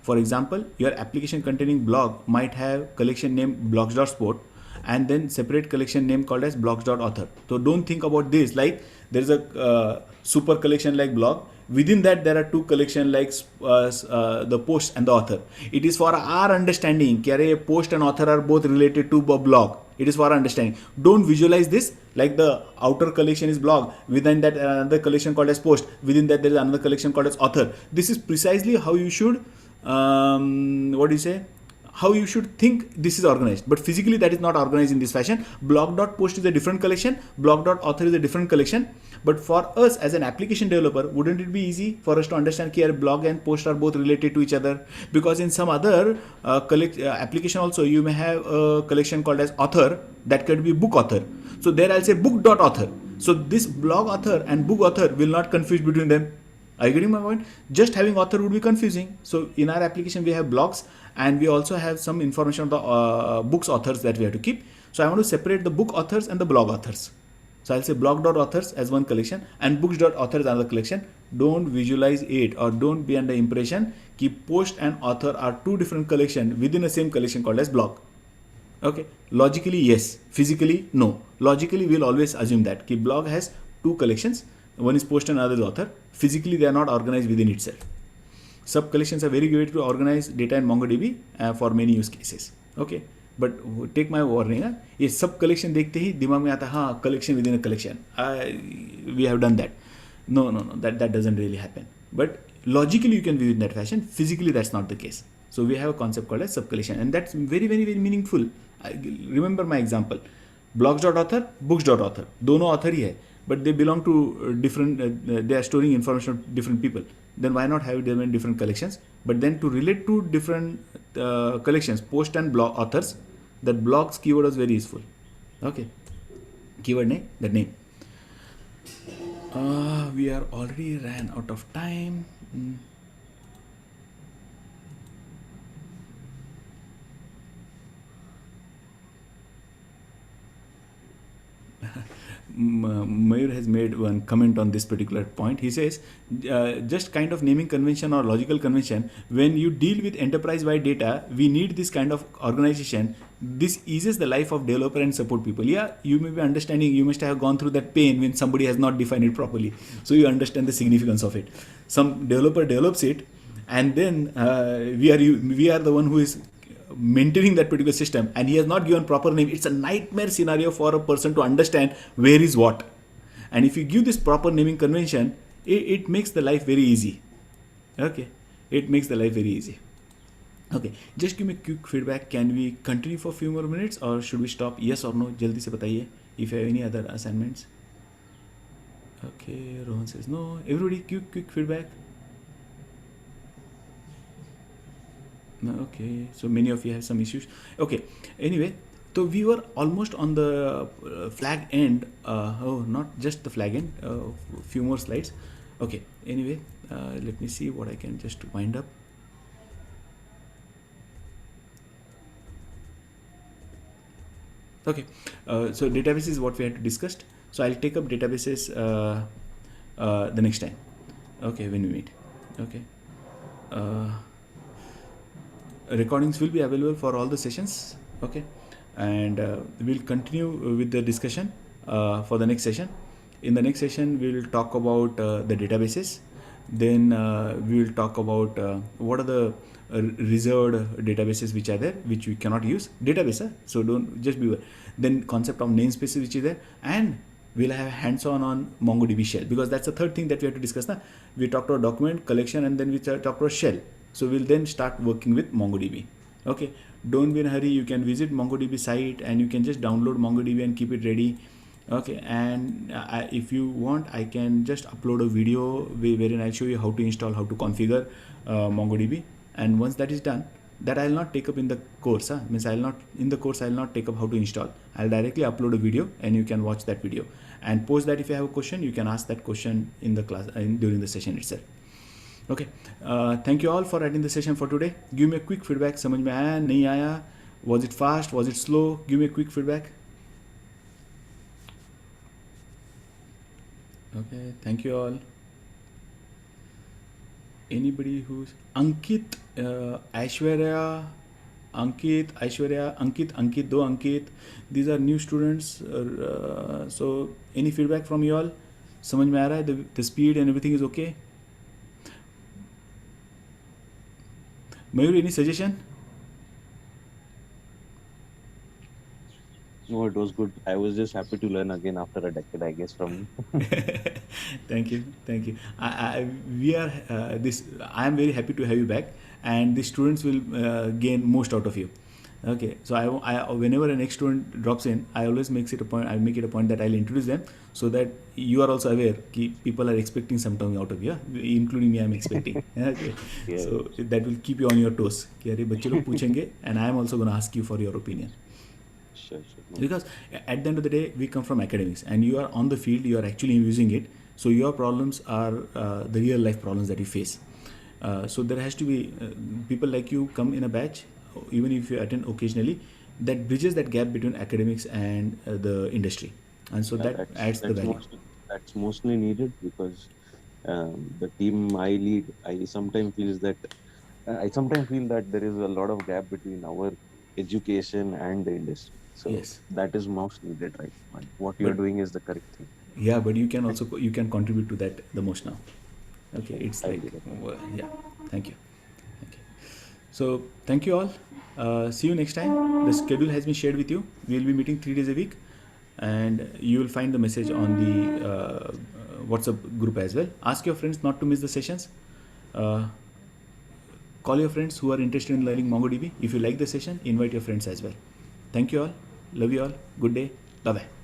For example, your application containing blog might have collection name blogs.sport and then separate collection name called as blogs.author. So don't think about this like there is a super collection like blog. Within that there are two collection like the post and the author. It is for our understanding that post and author are both related to a blog. It is for our understanding. Don't visualize this like the outer collection is blog, within that another collection called as post, within that there is another collection called as author. This is precisely how you should how you should think this is organized, but physically that is not organized in this fashion. Blog.post is a different collection, blog.author is a different collection. But for us as an application developer, wouldn't it be easy for us to understand that blog and post are both related to each other? Because in some other application also you may have a collection called as author, that could be book author. So there I'll say book.author. So this blog author and book author will not confuse between them. Are you getting my point? Just having author would be confusing. So in our application we have blogs and we also have some information of the books authors that we have to keep. So I want to separate the book authors and the blog authors. So I'll say blog.authors as one collection and books.author as another collection. Don't visualize it or don't be under impression that post and author are two different collections within a same collection called as blog. Okay. Logically yes, physically no. Logically we'll always assume that blog has two collections. One is post and another is author. Physically they are not organized within itself. Sub collections are very good to organize data in MongoDB for many use cases. Okay, but take my warning. ये सब collection देखते ही दिमाग में आता हाँ collection within a collection. We have done that. No, that doesn't really happen. But logically you can view it in that fashion. Physically that's not the case. So we have a concept called as sub collection, and that's very meaningful. Remember my example. Blogs.author, books.author. दोनों author ही है. But they belong to different, they are storing information of different people. Then why not have them in different collections? But then to relate to different collections, post and blog authors, that blogs keyword was very useful. Okay. Keyword name, that name. We are already ran out of time. Mayur has made one comment on this particular point. He says, just kind of naming convention or logical convention, when you deal with enterprise-wide data, we need this kind of organization. This eases the life of developer and support people. Yeah, you may be understanding, you must have gone through that pain when somebody has not defined it properly. So you understand the significance of it. Some developer develops it, and then we are the one who is maintaining that particular system, and he has not given proper name. It's a nightmare scenario for a person to understand where is what. And if you give this proper naming convention, it makes the life very easy. Okay, it makes the life very easy. Okay, just give me quick feedback. Can we continue for a few more minutes or should we stop? Yes or no? Jaldi se bataiye if you have any other assignments. Okay, Rohan says no. Everybody quick feedback. Okay, so many of you have some issues. Okay, anyway, so we were almost on the flag end. Not just the flag end, few more slides. Okay, anyway, let me see what I can just wind up. Okay, so database is what we had to discuss. So I'll take up databases the next time. Okay, when we meet. Okay. Recordings will be available for all the sessions. Okay, and we'll continue with the discussion for the next session. In the next session, we will talk about the databases. Then we will talk about what are the reserved databases which are there, which we cannot use. Database, so don't just be aware. Then concept of namespaces which is there, and we'll have hands-on on MongoDB shell, because that's the third thing that we have to discuss now. We talked about document collection, and then we talked about shell. So we'll then start working with MongoDB. Okay, don't be in a hurry. You can visit MongoDB site and you can just download MongoDB and keep it ready. Okay, and if you want, I can just upload a video wherein I'll show you how to install, how to configure MongoDB. And once that is done, that I'll not take up in the course. Means I'll not take up how to install. I'll directly upload a video and you can watch that video. And post that, if you have a question, you can ask that question in the class during the session itself. Okay, thank you all for attending the session for today. Give me a quick feedback. समझ में आया नहीं आया? Was it fast? Was it slow? Give me a quick feedback. Okay, thank you all. Anybody who's Ankit, Aishwarya, Ankit, do Ankit. These are new students. So, any feedback from you all? समझ में आ रहा है? The speed and everything is okay? Mayur, any suggestion? No, it was good. I was just happy to learn again after a decade, I guess, from you. Thank you, thank you. We are this. I am very happy to have you back, and the students will gain most out of you. Okay, so whenever a next student drops in, I always make it a point. I make it a point that I'll introduce them so that you are also aware that people are expecting something out of you, including me. I'm expecting. Okay, Yeah. so that will keep you on your toes. कि अरे बच्चे लोग पूछेंगे, and I am also going to ask you for your opinion. Sure. No. Because at the end of the day we come from academics and you are on the field, you are actually using it, so your problems are the real life problems that you face. So there has to be people like you come in a batch, even if you attend occasionally, that bridges that gap between academics and the industry, and so Yeah, that adds the value. That's mostly needed because the team I lead, I sometimes feel that there is a lot of gap between our education and the industry. So Yes. that is most needed, right? And what you're But- doing is the correct thing. Yeah, but you can also contribute to that the most now. Okay, Sure, it's I'll like do that. yeah. Thank you. So thank you all. See you next time. The schedule has been shared with you. We will be meeting 3 days a week, and you will find the message on the WhatsApp group as well. Ask your friends not to miss the sessions. Call your friends who are interested in learning MongoDB. If you like the session, invite your friends as well. Thank you all. Love you all. Good day. Bye bye.